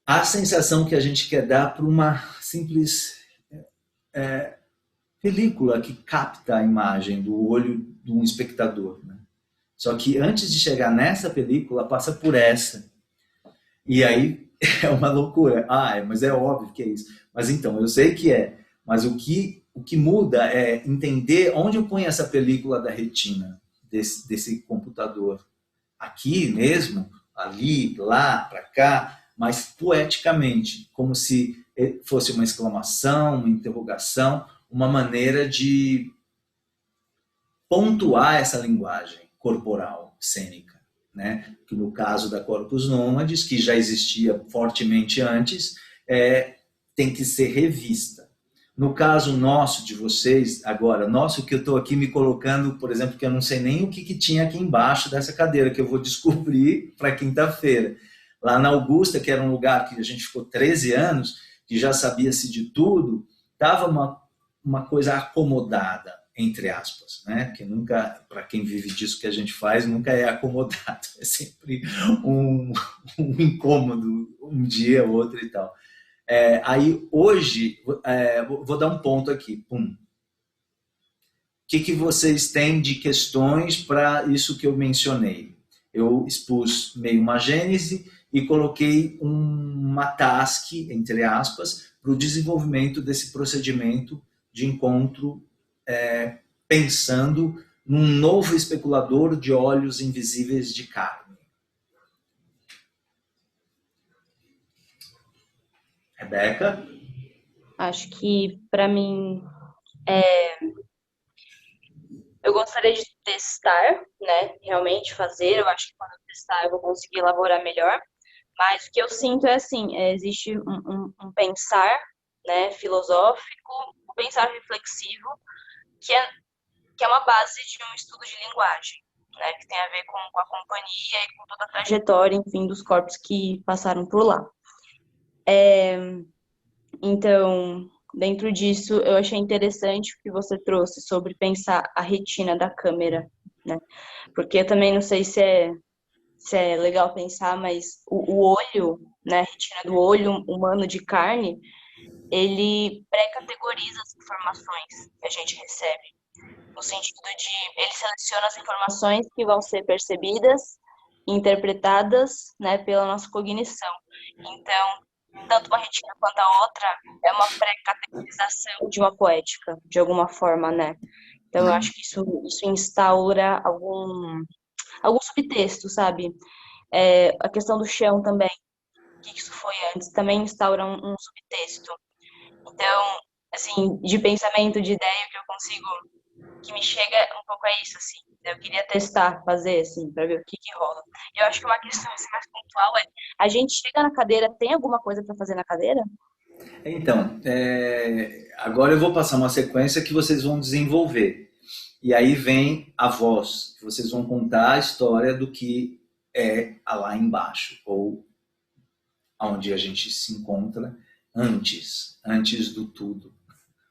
a sensação que a gente quer dar para uma simples película que capta a imagem do olho de um espectador, né? Só que antes de chegar nessa película, passa por essa. E aí é uma loucura. Mas é óbvio que é isso. Mas então, eu sei que é. Mas o que muda é entender onde eu ponho essa película da retina desse computador. Aqui mesmo, ali, lá, para cá, mas poeticamente, como se fosse uma exclamação, uma interrogação, uma maneira de pontuar essa linguagem corporal, cênica, né? Que no caso da Corpus Nômades, que já existia fortemente antes, tem que ser revista. No caso nosso, de vocês, agora, nosso que eu estou aqui me colocando, por exemplo, que eu não sei nem o que tinha aqui embaixo dessa cadeira, que eu vou descobrir para quinta-feira. Lá na Augusta, que era um lugar que a gente ficou 13 anos, que já sabia-se de tudo, estava uma coisa acomodada, entre aspas, né? Porque nunca, para quem vive disso que a gente faz, nunca é acomodado. É sempre um incômodo, um dia, outro e tal. Aí, hoje, vou dar um ponto aqui. Pum. O que vocês têm de questões para isso que eu mencionei? Eu expus meio uma gênese e coloquei uma task, entre aspas, para o desenvolvimento desse procedimento de encontro, pensando num novo especulador de olhos invisíveis de carne. Rebeca? Acho que, para mim, eu gostaria de testar, né? Realmente fazer. Eu acho que quando eu testar eu vou conseguir elaborar melhor. Mas o que eu sinto é assim, existe um pensar, né, filosófico, um pensar reflexivo, que é uma base de um estudo de linguagem, né, que tem a ver com a companhia e com toda a trajetória, enfim, dos corpos que passaram por lá. Então, dentro disso, eu achei interessante o que você trouxe sobre pensar a retina da câmera, né? Porque eu também não sei se é legal pensar, mas o olho, né, a retina do olho humano de carne, ele pré-categoriza as informações que a gente recebe, no sentido de ele seleciona as informações que vão ser percebidas, interpretadas, né, pela nossa cognição. Então, tanto uma retina quanto a outra é uma pré-categorização de uma poética, de alguma forma, né? Então, eu acho que isso instaura algum subtexto, sabe? A questão do chão também. que isso foi antes, também instaura um subtexto. Então, assim, de pensamento, de ideia, que eu consigo, que me chega um pouco é isso, assim. Eu queria testar, fazer, assim, para ver o que rola. Eu acho que uma questão assim, mais pontual é, a gente chega na cadeira, tem alguma coisa para fazer na cadeira? Então, agora eu vou passar uma sequência que vocês vão desenvolver. E aí vem a voz, que vocês vão contar a história do que é lá embaixo, ou onde a gente se encontra antes do tudo,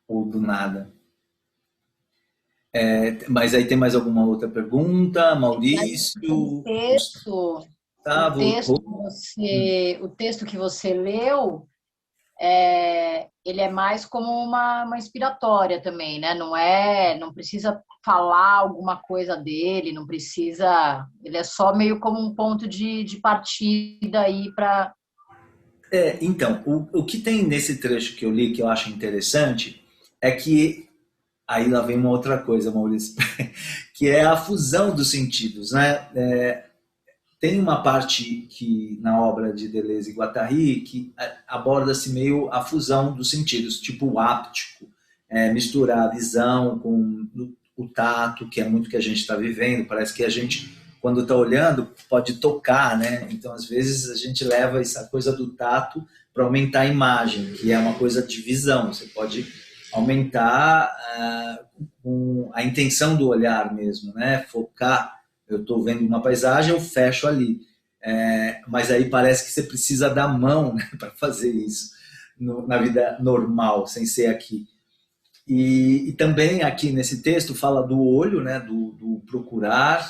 ou do nada. Mas aí tem mais alguma outra pergunta, Maurício? O texto, o texto que você leu, ele é mais como uma inspiratória também, né? Não precisa falar alguma coisa dele, não precisa. Ele é só meio como um ponto de partida aí para. Então, o que tem nesse trecho que eu li que eu acho interessante é que aí lá vem uma outra coisa, Maurício, que é a fusão dos sentidos, né? Tem uma parte que na obra de Deleuze e Guattari que aborda-se meio a fusão dos sentidos, tipo o áptico, misturar a visão com o tato, que é muito que a gente está vivendo. Parece que a gente, quando está olhando, pode tocar, né? Então, às vezes, a gente leva essa coisa do tato para aumentar a imagem, que é uma coisa de visão. Você pode aumentar a intenção do olhar mesmo, né? Focar. Eu estou vendo uma paisagem, eu fecho ali. Mas aí parece que você precisa da mão, né, para fazer isso na vida normal, sem ser aqui. E também aqui nesse texto fala do olho, né, do procurar,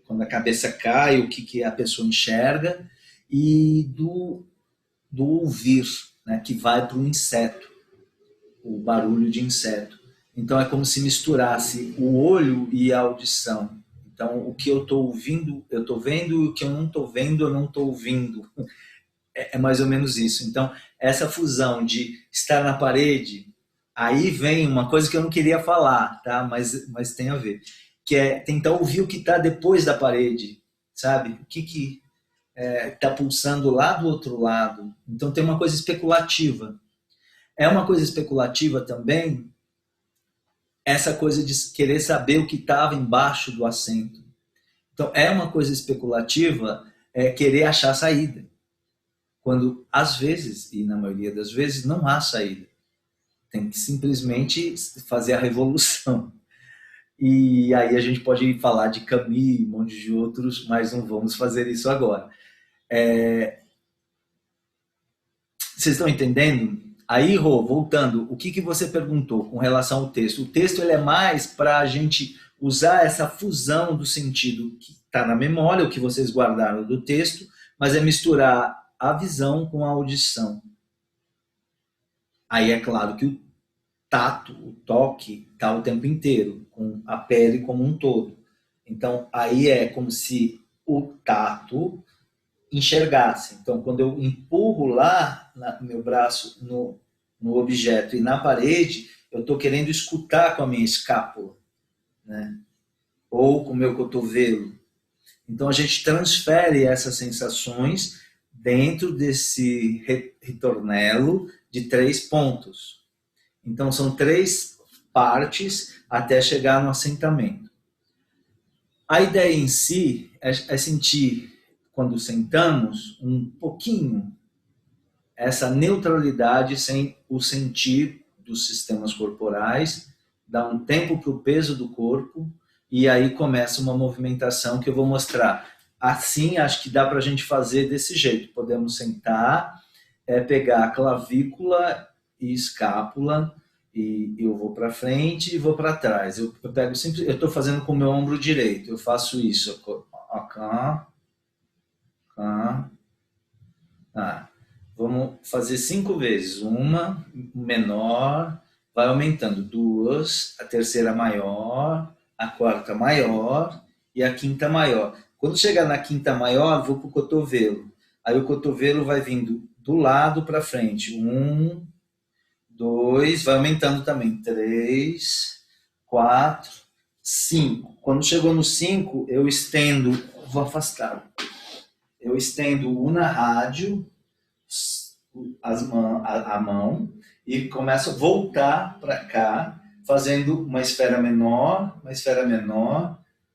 quando a cabeça cai, o que a pessoa enxerga, e do ouvir, né, que vai para o inseto, o barulho de inseto. Então é como se misturasse o olho e a audição. Então o que eu estou ouvindo, eu estou vendo, e o que eu não estou vendo, eu não estou ouvindo. É mais ou menos isso. Então essa fusão de estar na parede, aí vem uma coisa que eu não queria falar, tá? Mas tem a ver, que é tentar ouvir o que está depois da parede, sabe? O que está pulsando lá do outro lado. Então tem uma coisa especulativa. É uma coisa especulativa também essa coisa de querer saber o que estava embaixo do assento. Então, é uma coisa especulativa querer achar saída. Quando, às vezes, e na maioria das vezes, não há saída. Tem que simplesmente fazer a revolução. E aí a gente pode falar de Camus, um monte de outros, mas não vamos fazer isso agora. Vocês estão entendendo? Aí, Rô, voltando, o que você perguntou com relação ao texto? O texto ele é mais para a gente usar essa fusão do sentido que está na memória, o que vocês guardaram do texto, mas é misturar a visão com a audição. Aí é claro que o tato, o toque, está o tempo inteiro, com a pele como um todo. Então, aí é como se o tato enxergasse. Então, quando eu empurro lá no meu braço no objeto e na parede, eu estou querendo escutar com a minha escápula, né? Ou com o meu cotovelo. Então, a gente transfere essas sensações dentro desse ritornelo de 3 pontos. Então, são 3 partes até chegar no assentamento. A ideia em si é sentir, quando sentamos, um pouquinho essa neutralidade sem o sentir dos sistemas corporais, dá um tempo para o peso do corpo e aí começa uma movimentação que eu vou mostrar. Assim, acho que dá para a gente fazer desse jeito. Podemos sentar, pegar a clavícula e escápula e eu vou para frente e vou para trás. Eu pego sempre, eu estou fazendo com o meu ombro direito. Eu faço isso. Vamos fazer 5 vezes. Uma menor, vai aumentando. 2, a terceira maior, a quarta maior e a quinta maior. Quando chegar na quinta maior, vou para o cotovelo. Aí o cotovelo vai vindo do lado para frente. 1, 2, vai aumentando também. 3, 4, 5. Quando chegou no 5, eu estendo, vou afastar. eu estendo o unarádio, a mão, e começo a voltar para cá, fazendo uma esfera menor,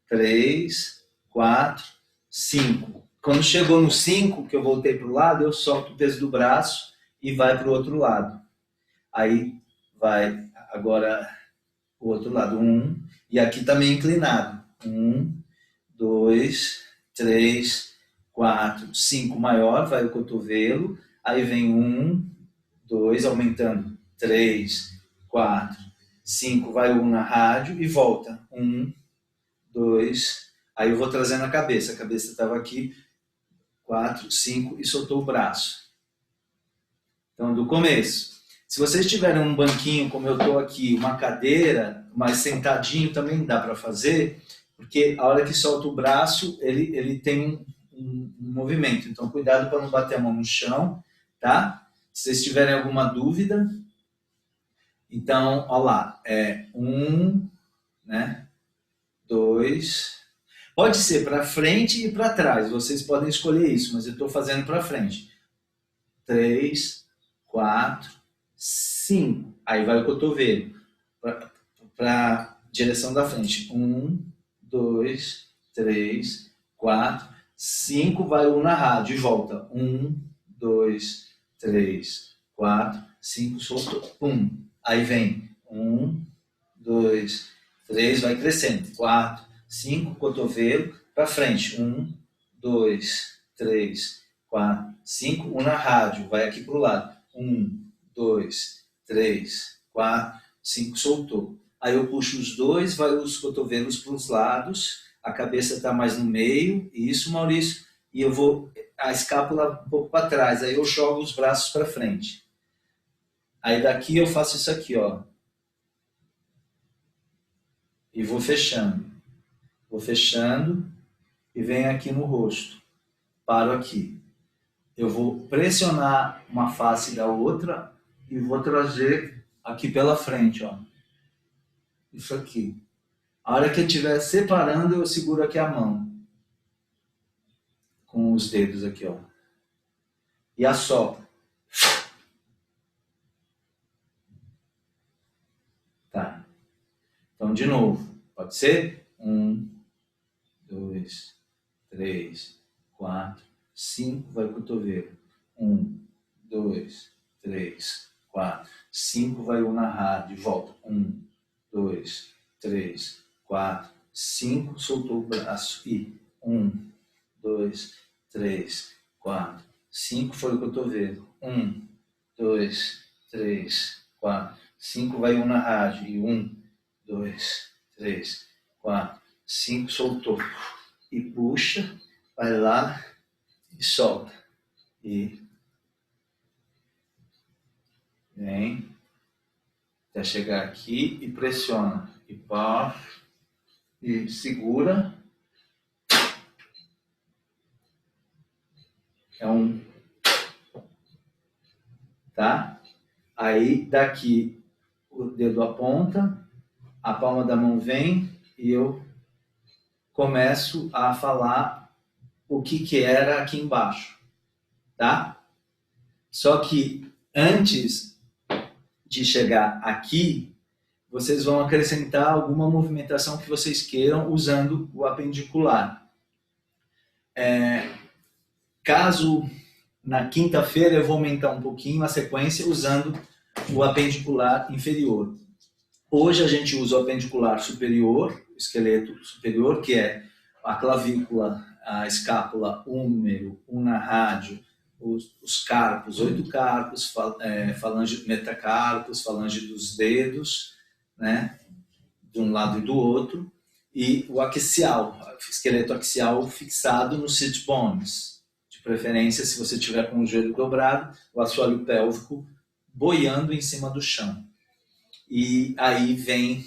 3, 4, 5. Quando chegou no 5, que eu voltei para o lado, eu solto o peso do braço e vai para o outro lado. Aí vai agora o outro lado, 1, e aqui também inclinado. 1, 2, 3, 4, 5 maior, vai o cotovelo, aí vem 1, 2, aumentando, 3, 4, 5, vai o 1 na rádio e volta. 1, 2, aí eu vou trazendo a cabeça estava aqui, 4, 5 e soltou o braço. Então, do começo. Se vocês tiverem um banquinho, como eu estou aqui, uma cadeira, mas sentadinho também dá para fazer, porque a hora que solta o braço, ele tem um movimento. Então, cuidado para não bater a mão no chão, tá? Se vocês tiverem alguma dúvida, então, ó lá, 1, né? 2, pode ser para frente e para trás, vocês podem escolher isso, mas eu estou fazendo para frente. 3, 4, 5, aí vai o cotovelo para a direção da frente. 1, 2, 3, 4, 5, vai um na rádio e volta. 1, 2, 3, 4, 5, soltou. Pum. Aí vem 1, 2, 3, vai crescendo. 4, 5, cotovelo para frente. 1, 2, 3, 4, 5, 1 na rádio, vai aqui para o lado. 1, 2, 3, 4, 5, soltou. Aí eu puxo os dois, vai os cotovelos para os lados, a cabeça está mais no meio, isso, Maurício, e eu vou a escápula um pouco para trás, aí eu jogo os braços para frente. Aí daqui eu faço isso aqui, ó. E vou fechando. Vou fechando e venho aqui no rosto. Paro aqui. Eu vou pressionar uma face da outra e vou trazer aqui pela frente, ó. Isso aqui. A hora que eu estiver separando, eu seguro aqui a mão. Com os dedos aqui, ó. E assopro. Tá. Então, de novo. Pode ser? 1, 2, 3, 4, 5. Vai o cotovelo. 1, 2, 3, 4, 5. Vai o na rádio. Volta. 1, 2, 3, 4, 5. Soltou o braço. E 1, 2, 3, 4, 5. Foi o cotovelo. 1, 2, 3, 4, 5. Vai um na rádio. E 1, 2, 3, 4, 5. Soltou. E puxa. Vai lá. E solta. E vem. Até chegar aqui e pressiona. E pá. E segura. É um. Tá? Aí daqui o dedo aponta, a palma da mão vem e eu começo a falar o que era aqui embaixo. Tá? Só que antes de chegar aqui, vocês vão acrescentar alguma movimentação que vocês queiram usando o apendicular. Caso na quinta-feira eu vou aumentar um pouquinho a sequência usando o apendicular inferior. Hoje a gente usa o apendicular superior, o esqueleto superior, que é a clavícula, a escápula, húmero, ulna rádio, os carpos, 8 carpos, falange, metacarpos, falange dos dedos, né, de um lado e do outro, e o axial, esqueleto axial fixado nos sit bones. De preferência, se você tiver com o joelho dobrado, o assoalho pélvico boiando em cima do chão. E aí vem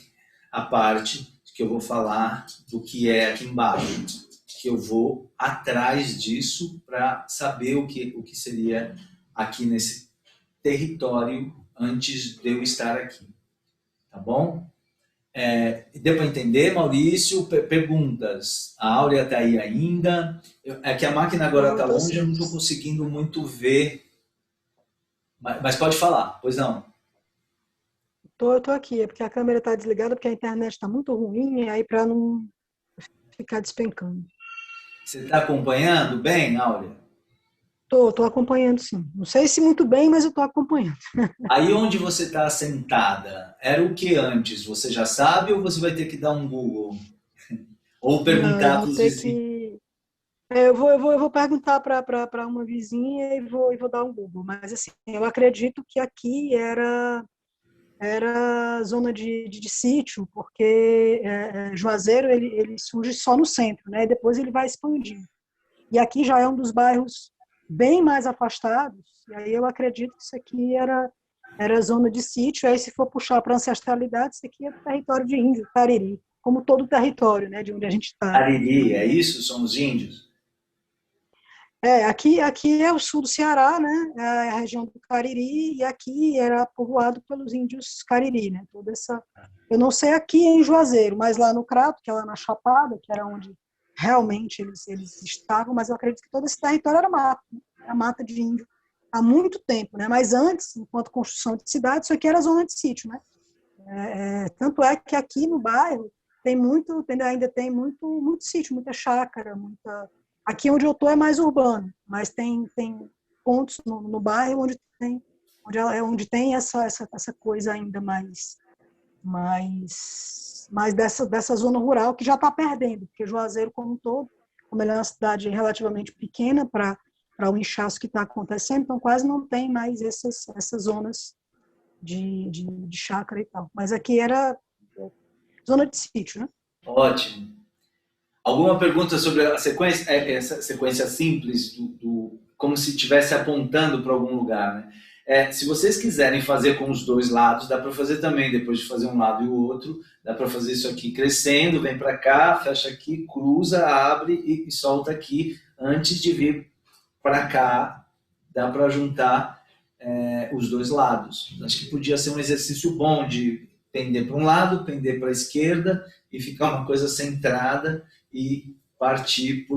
a parte que eu vou falar do que é aqui embaixo, que eu vou atrás disso para saber o que seria aqui nesse território antes de eu estar aqui. Tá bom? Deu para entender, Maurício? Perguntas. A Áurea está aí ainda. É que a máquina agora está longe, eu não estou conseguindo muito ver. Mas pode falar, pois não. Eu tô aqui, é porque a câmera está desligada, porque a internet está muito ruim, e aí para não ficar despencando. Você está acompanhando bem, Áurea? Tô acompanhando, sim. Não sei se muito bem, mas eu tô acompanhando. Aí onde você está sentada, era o que antes? Você já sabe ou você vai ter que dar um Google? Ou perguntar para os vizinhos? Eu vou perguntar para uma vizinha e vou dar um Google. Mas, assim, eu acredito que aqui era zona de sítio, porque Juazeiro ele surge só no centro, né? E depois ele vai expandindo. E aqui já é um dos bairros bem mais afastados, e aí eu acredito que isso aqui era zona de sítio. Aí, se for puxar para ancestralidade, isso aqui é território de índio, Cariri, como todo território, né, de onde a gente está. Cariri, é isso? São os índios? Aqui é o sul do Ceará, né, é a região do Cariri, e aqui era povoado pelos índios Cariri, né, toda essa... Eu não sei aqui em Juazeiro, mas lá no Crato, que é lá na Chapada, que era onde realmente eles estavam, mas eu acredito que todo esse território era mata, né? Era mata de índio há muito tempo, né? Mas antes, enquanto construção de cidade, isso aqui era zona de sítio, né? Tanto é que aqui no bairro ainda tem muito sítio, muita chácara, muita... Aqui onde eu estou é mais urbano, mas tem pontos no bairro onde tem essa coisa ainda mais dessa zona rural que já está perdendo, porque Juazeiro como um todo, como ele é uma cidade relativamente pequena para o inchaço que está acontecendo, então quase não tem mais essas zonas de chácara e tal. Mas aqui era zona de sítio, né? Ótimo. Alguma pergunta sobre a sequência? Essa sequência simples, como se estivesse apontando para algum lugar, né? Se vocês quiserem fazer com os dois lados, dá para fazer também, depois de fazer um lado e o outro, dá para fazer isso aqui crescendo, vem para cá, fecha aqui, cruza, abre e solta aqui, antes de vir para cá, dá para juntar os dois lados. Acho que podia ser um exercício bom de pender para um lado, pender para a esquerda e ficar uma coisa centrada e partir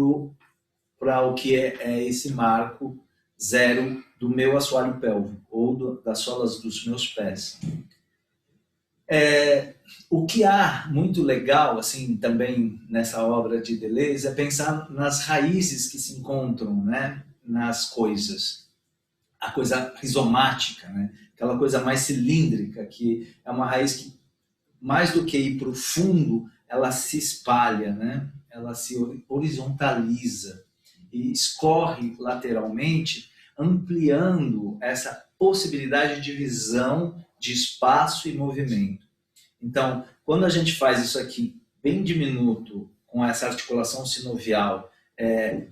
para o que é esse marco zero do meu assoalho pélvico, ou das solas dos meus pés. O que há muito legal, assim, também nessa obra de Deleuze, é pensar nas raízes que se encontram, né, nas coisas. A coisa rizomática, né, aquela coisa mais cilíndrica, que é uma raiz que, mais do que ir para o fundo, ela se espalha, né, ela se horizontaliza e escorre lateralmente, ampliando essa possibilidade de visão de espaço e movimento. Então, quando a gente faz isso aqui bem diminuto, com essa articulação sinovial,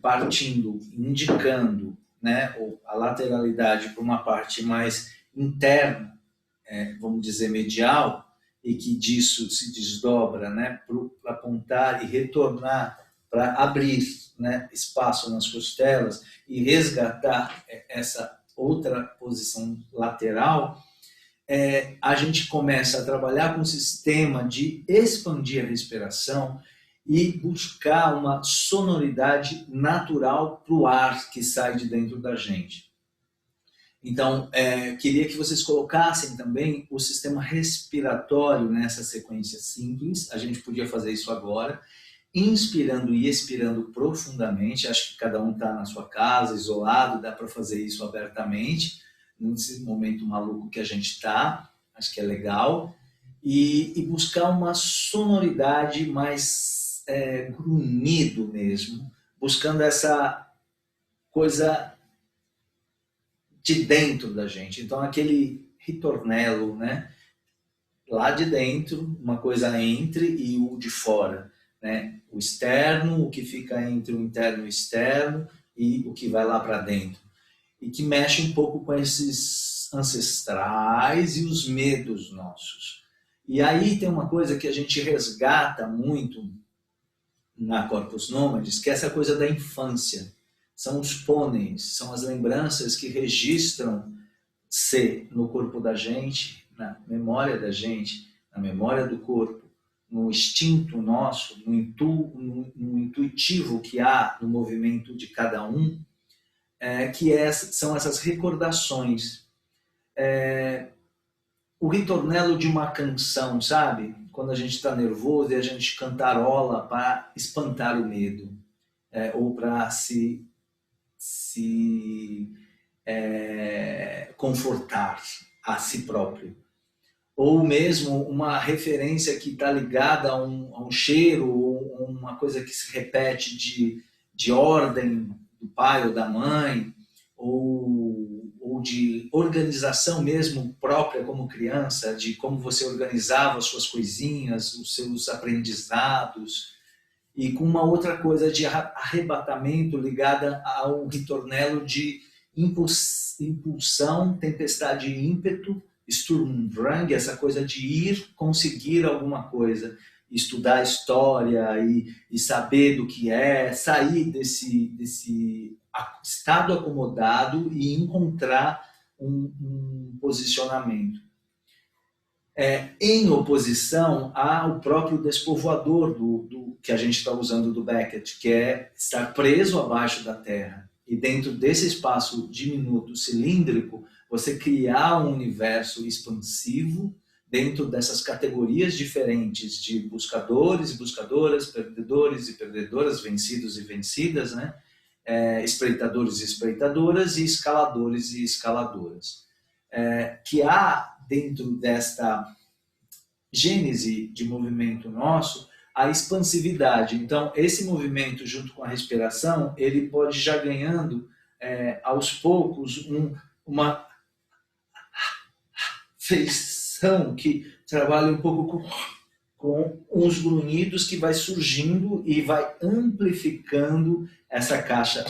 partindo, indicando, né, a lateralidade para uma parte mais interna, vamos dizer medial, e que disso se desdobra, né, para apontar e retornar, para abrir, né, espaço nas costelas e resgatar essa outra posição lateral, a gente começa a trabalhar com um sistema de expandir a respiração e buscar uma sonoridade natural para o ar que sai de dentro da gente. Então, queria que vocês colocassem também o sistema respiratório nessa sequência simples. A gente podia fazer isso agora, inspirando e expirando profundamente. Acho que cada um está na sua casa, isolado, dá para fazer isso abertamente, nesse momento maluco que a gente está. Acho que é legal. E buscar uma sonoridade mais grunhido mesmo, buscando essa coisa de dentro da gente. Então, aquele ritornello, né? Lá de dentro, uma coisa entre e o de fora, né? O externo, o que fica entre o interno e o externo e o que vai lá para dentro. E que mexe um pouco com esses ancestrais e os medos nossos. E aí tem uma coisa que a gente resgata muito na Corpus Nômades, que é essa coisa da infância. São os pôneis, são as lembranças que registram-se no corpo da gente, na memória da gente, na memória do corpo, no instinto nosso, no intuitivo que há no movimento de cada um, são essas recordações. O ritornelo de uma canção, sabe? Quando a gente está nervoso e a gente cantarola para espantar o medo, ou para se confortar a si próprio. Ou mesmo uma referência que está ligada a um cheiro, ou uma coisa que se repete de ordem do pai ou da mãe, ou de organização mesmo própria como criança, de como você organizava as suas coisinhas, os seus aprendizados, e com uma outra coisa de arrebatamento ligada a um ritornelo de impulsão, tempestade e ímpeto, Sturmdrang, essa coisa de ir conseguir alguma coisa, estudar história e saber do que sair desse estado acomodado e encontrar um posicionamento. Em oposição ao próprio despovoador do que a gente está usando do Beckett, que é estar preso abaixo da terra. E dentro desse espaço diminuto, cilíndrico, você criar um universo expansivo dentro dessas categorias diferentes de buscadores e buscadoras, perdedores e perdedoras, vencidos e vencidas, né? Espreitadores e espreitadoras e escaladores e escaladoras. Que há dentro desta gênese de movimento nosso a expansividade. Então, esse movimento junto com a respiração, ele pode já ganhando aos poucos uma feição que trabalha um pouco com uns grunhidos que vai surgindo e vai amplificando essa caixa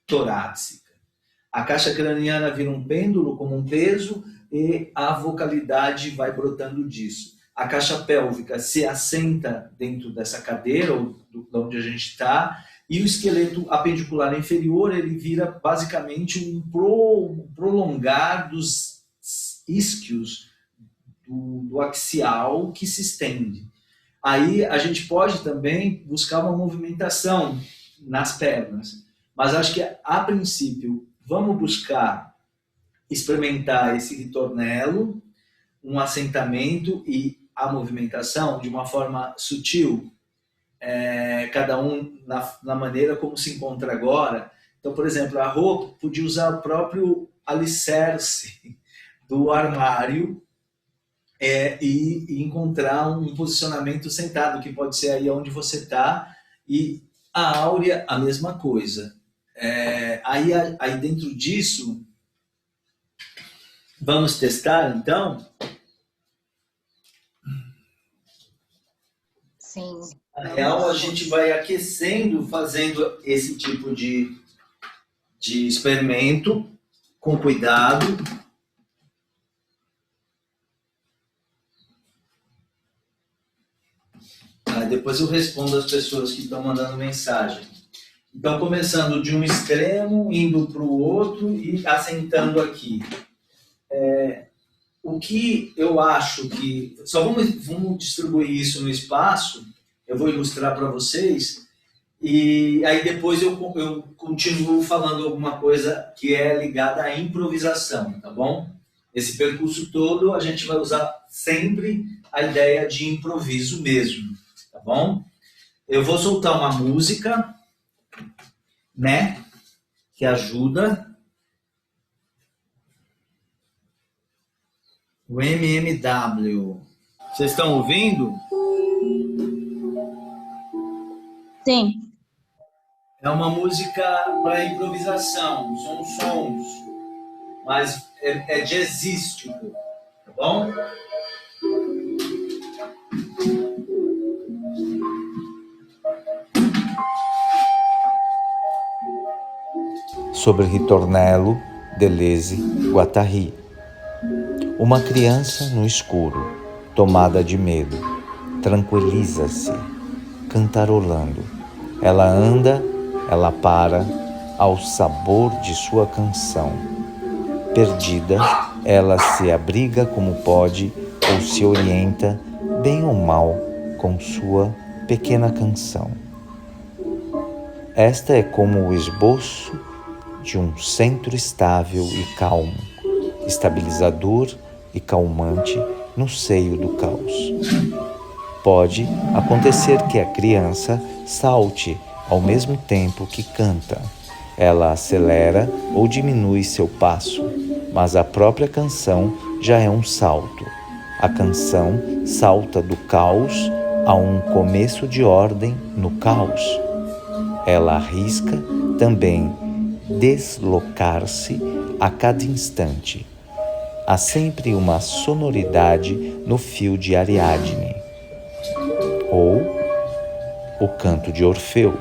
torácica. A caixa craniana vira um pêndulo como um peso e a vocalidade vai brotando disso. A caixa pélvica se assenta dentro dessa cadeira, ou de onde a gente está, e o esqueleto apendicular inferior ele vira basicamente um prolongar dos isquios do axial que se estende. Aí a gente pode também buscar uma movimentação nas pernas, mas acho que a princípio vamos buscar experimentar esse ritornelo, um assentamento e a movimentação de uma forma sutil, cada um na maneira como se encontra agora. Então, por exemplo, a roupa podia usar o próprio alicerce do armário e encontrar um posicionamento sentado, que pode ser aí onde você está, e a áurea, a mesma coisa. Aí dentro disso, vamos testar, então? Sim. Na real, a gente vai aquecendo, fazendo esse tipo de experimento, com cuidado. Depois eu respondo às pessoas que estão mandando mensagem. Então, começando de um extremo, indo para o outro e assentando aqui. O que eu acho que... Só vamos distribuir isso no espaço, eu vou ilustrar para vocês, e aí depois eu continuo falando alguma coisa que é ligada à improvisação, tá bom? Esse percurso todo a gente vai usar sempre a ideia de improviso mesmo, tá bom? Eu vou soltar uma música, né, que ajuda. O MMW. Vocês estão ouvindo? Sim. É uma música para improvisação, são sons, mas é jazzístico, tá bom? Sobre Ritornello, Deleuze, Guattari. Uma criança no escuro, tomada de medo, tranquiliza-se, cantarolando. Ela anda, ela para, ao sabor de sua canção. Perdida, ela se abriga como pode ou se orienta, bem ou mal, com sua pequena canção. Esta é como o esboço de um centro estável e calmo, estabilizador e calmante no seio do caos. Pode acontecer que a criança salte ao mesmo tempo que canta. Ela acelera ou diminui seu passo, mas a própria canção já é um salto. A canção salta do caos a um começo de ordem no caos. Ela arrisca também deslocar-se a cada instante. Há sempre uma sonoridade no fio de Ariadne, ou o canto de Orfeu.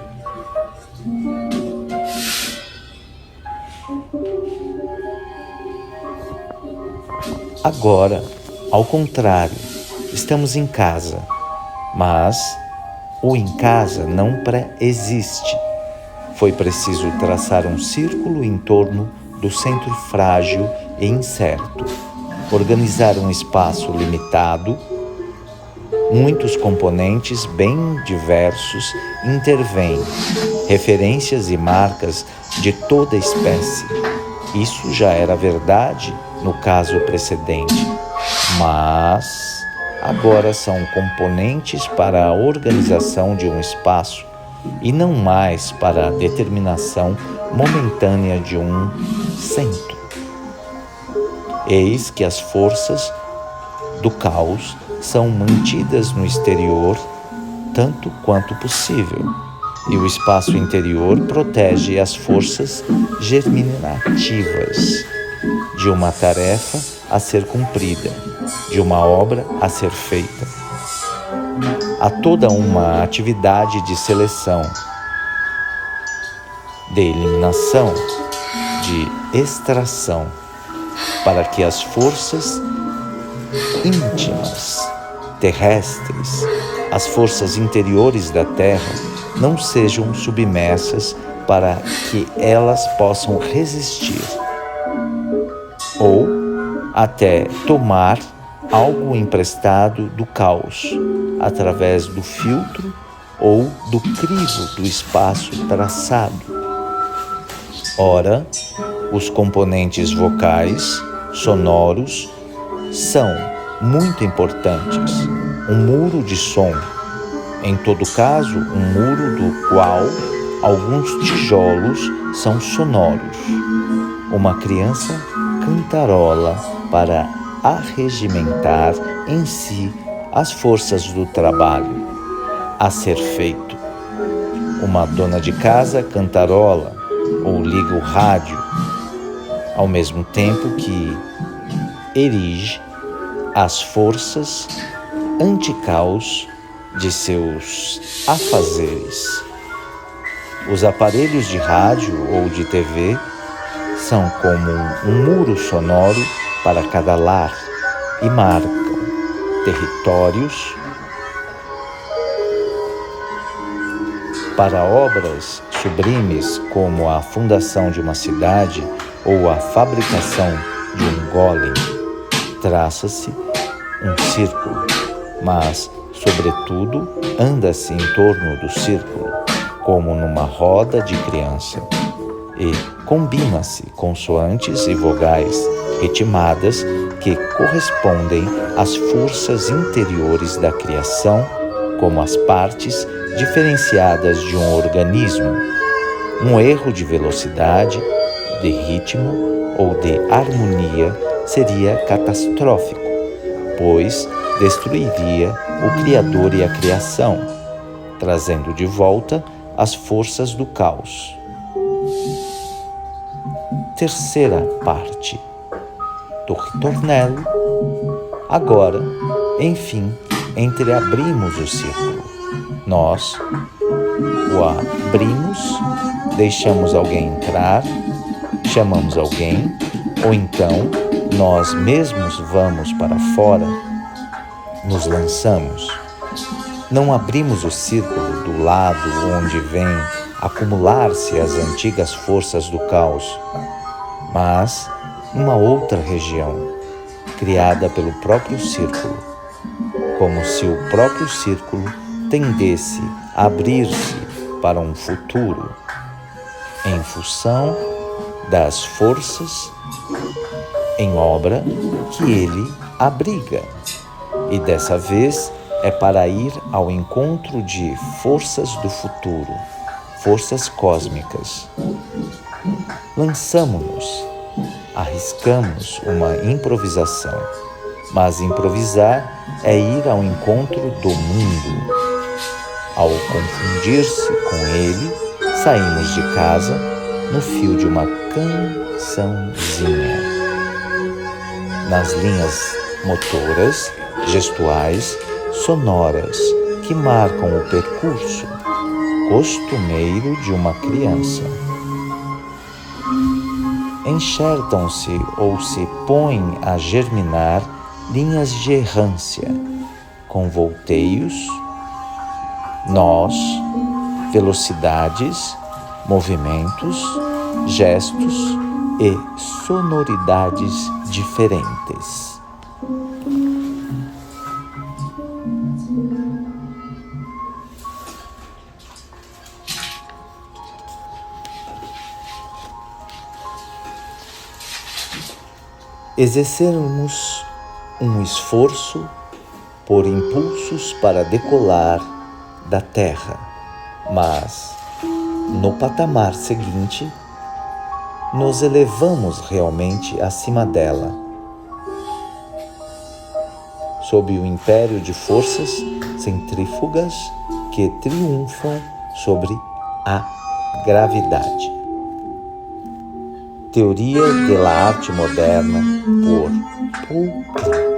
Agora, ao contrário, estamos em casa, mas o em casa não pré-existe. Foi preciso traçar um círculo em torno do centro frágil e incerto, organizar um espaço limitado. Muitos componentes bem diversos intervêm, referências e marcas de toda espécie. Isso já era verdade no caso precedente, mas agora são componentes para a organização de um espaço e não mais para a determinação momentânea de um centro. Eis que as forças do caos são mantidas no exterior tanto quanto possível, e o espaço interior protege as forças germinativas de uma tarefa a ser cumprida, de uma obra a ser feita. Há toda uma atividade de seleção, de eliminação, de extração, para que as forças íntimas, terrestres, as forças interiores da Terra não sejam submersas, para que elas possam resistir ou até tomar algo emprestado do caos, através do filtro ou do crivo do espaço traçado. Ora, os componentes vocais, sonoros, são muito importantes. Um muro de som, em todo caso, um muro do qual alguns tijolos são sonoros. Uma criança cantarola para arregimentar em si as forças do trabalho a ser feito. Uma dona de casa cantarola ou liga o rádio, ao mesmo tempo que erige as forças anticaos de seus afazeres. Os aparelhos de rádio ou de TV são como um muro sonoro para cada lar e marcam territórios. Para obras sublimes como a fundação de uma cidade ou a fabricação de um golem, traça-se um círculo, mas, sobretudo, anda-se em torno do círculo, como numa roda de criança, e combina-se consoantes e vogais ritmadas que correspondem às forças interiores da criação, como as partes diferenciadas de um organismo. Um erro de velocidade, de ritmo ou de harmonia seria catastrófico, pois destruiria o Criador e a criação, trazendo de volta as forças do caos. Terceira parte do ritornello. Agora, enfim, entreabrimos o círculo. Nós o abrimos, deixamos alguém entrar, chamamos alguém, ou então nós mesmos vamos para fora, nos lançamos. Não abrimos o círculo do lado onde vêm acumular-se as antigas forças do caos, mas numa outra região, criada pelo próprio círculo. como se o próprio círculo tendesse a abrir-se para um futuro, em função das forças em obra que ele abriga. E dessa vez é para ir ao encontro de forças do futuro, forças cósmicas. Lançamo-nos, arriscamos uma improvisação, mas improvisar é ir ao encontro do mundo. Ao confundir-se com ele, saímos de casa no fio de uma cançãozinha. Nas linhas motoras, gestuais, sonoras que marcam o percurso costumeiro de uma criança. Enxertam-se ou se põem a germinar linhas de errância, com volteios, nós, velocidades, movimentos, gestos e sonoridades diferentes. Exercermos um esforço por impulsos para decolar da Terra, mas no patamar seguinte nos elevamos realmente acima dela, sob o império de forças centrífugas que triunfam sobre a gravidade. Teoria da arte moderna por Paul Klee.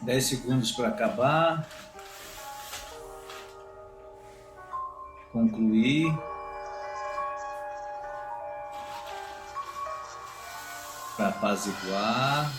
Dez segundos para acabar. Concluir. Para apaziguar.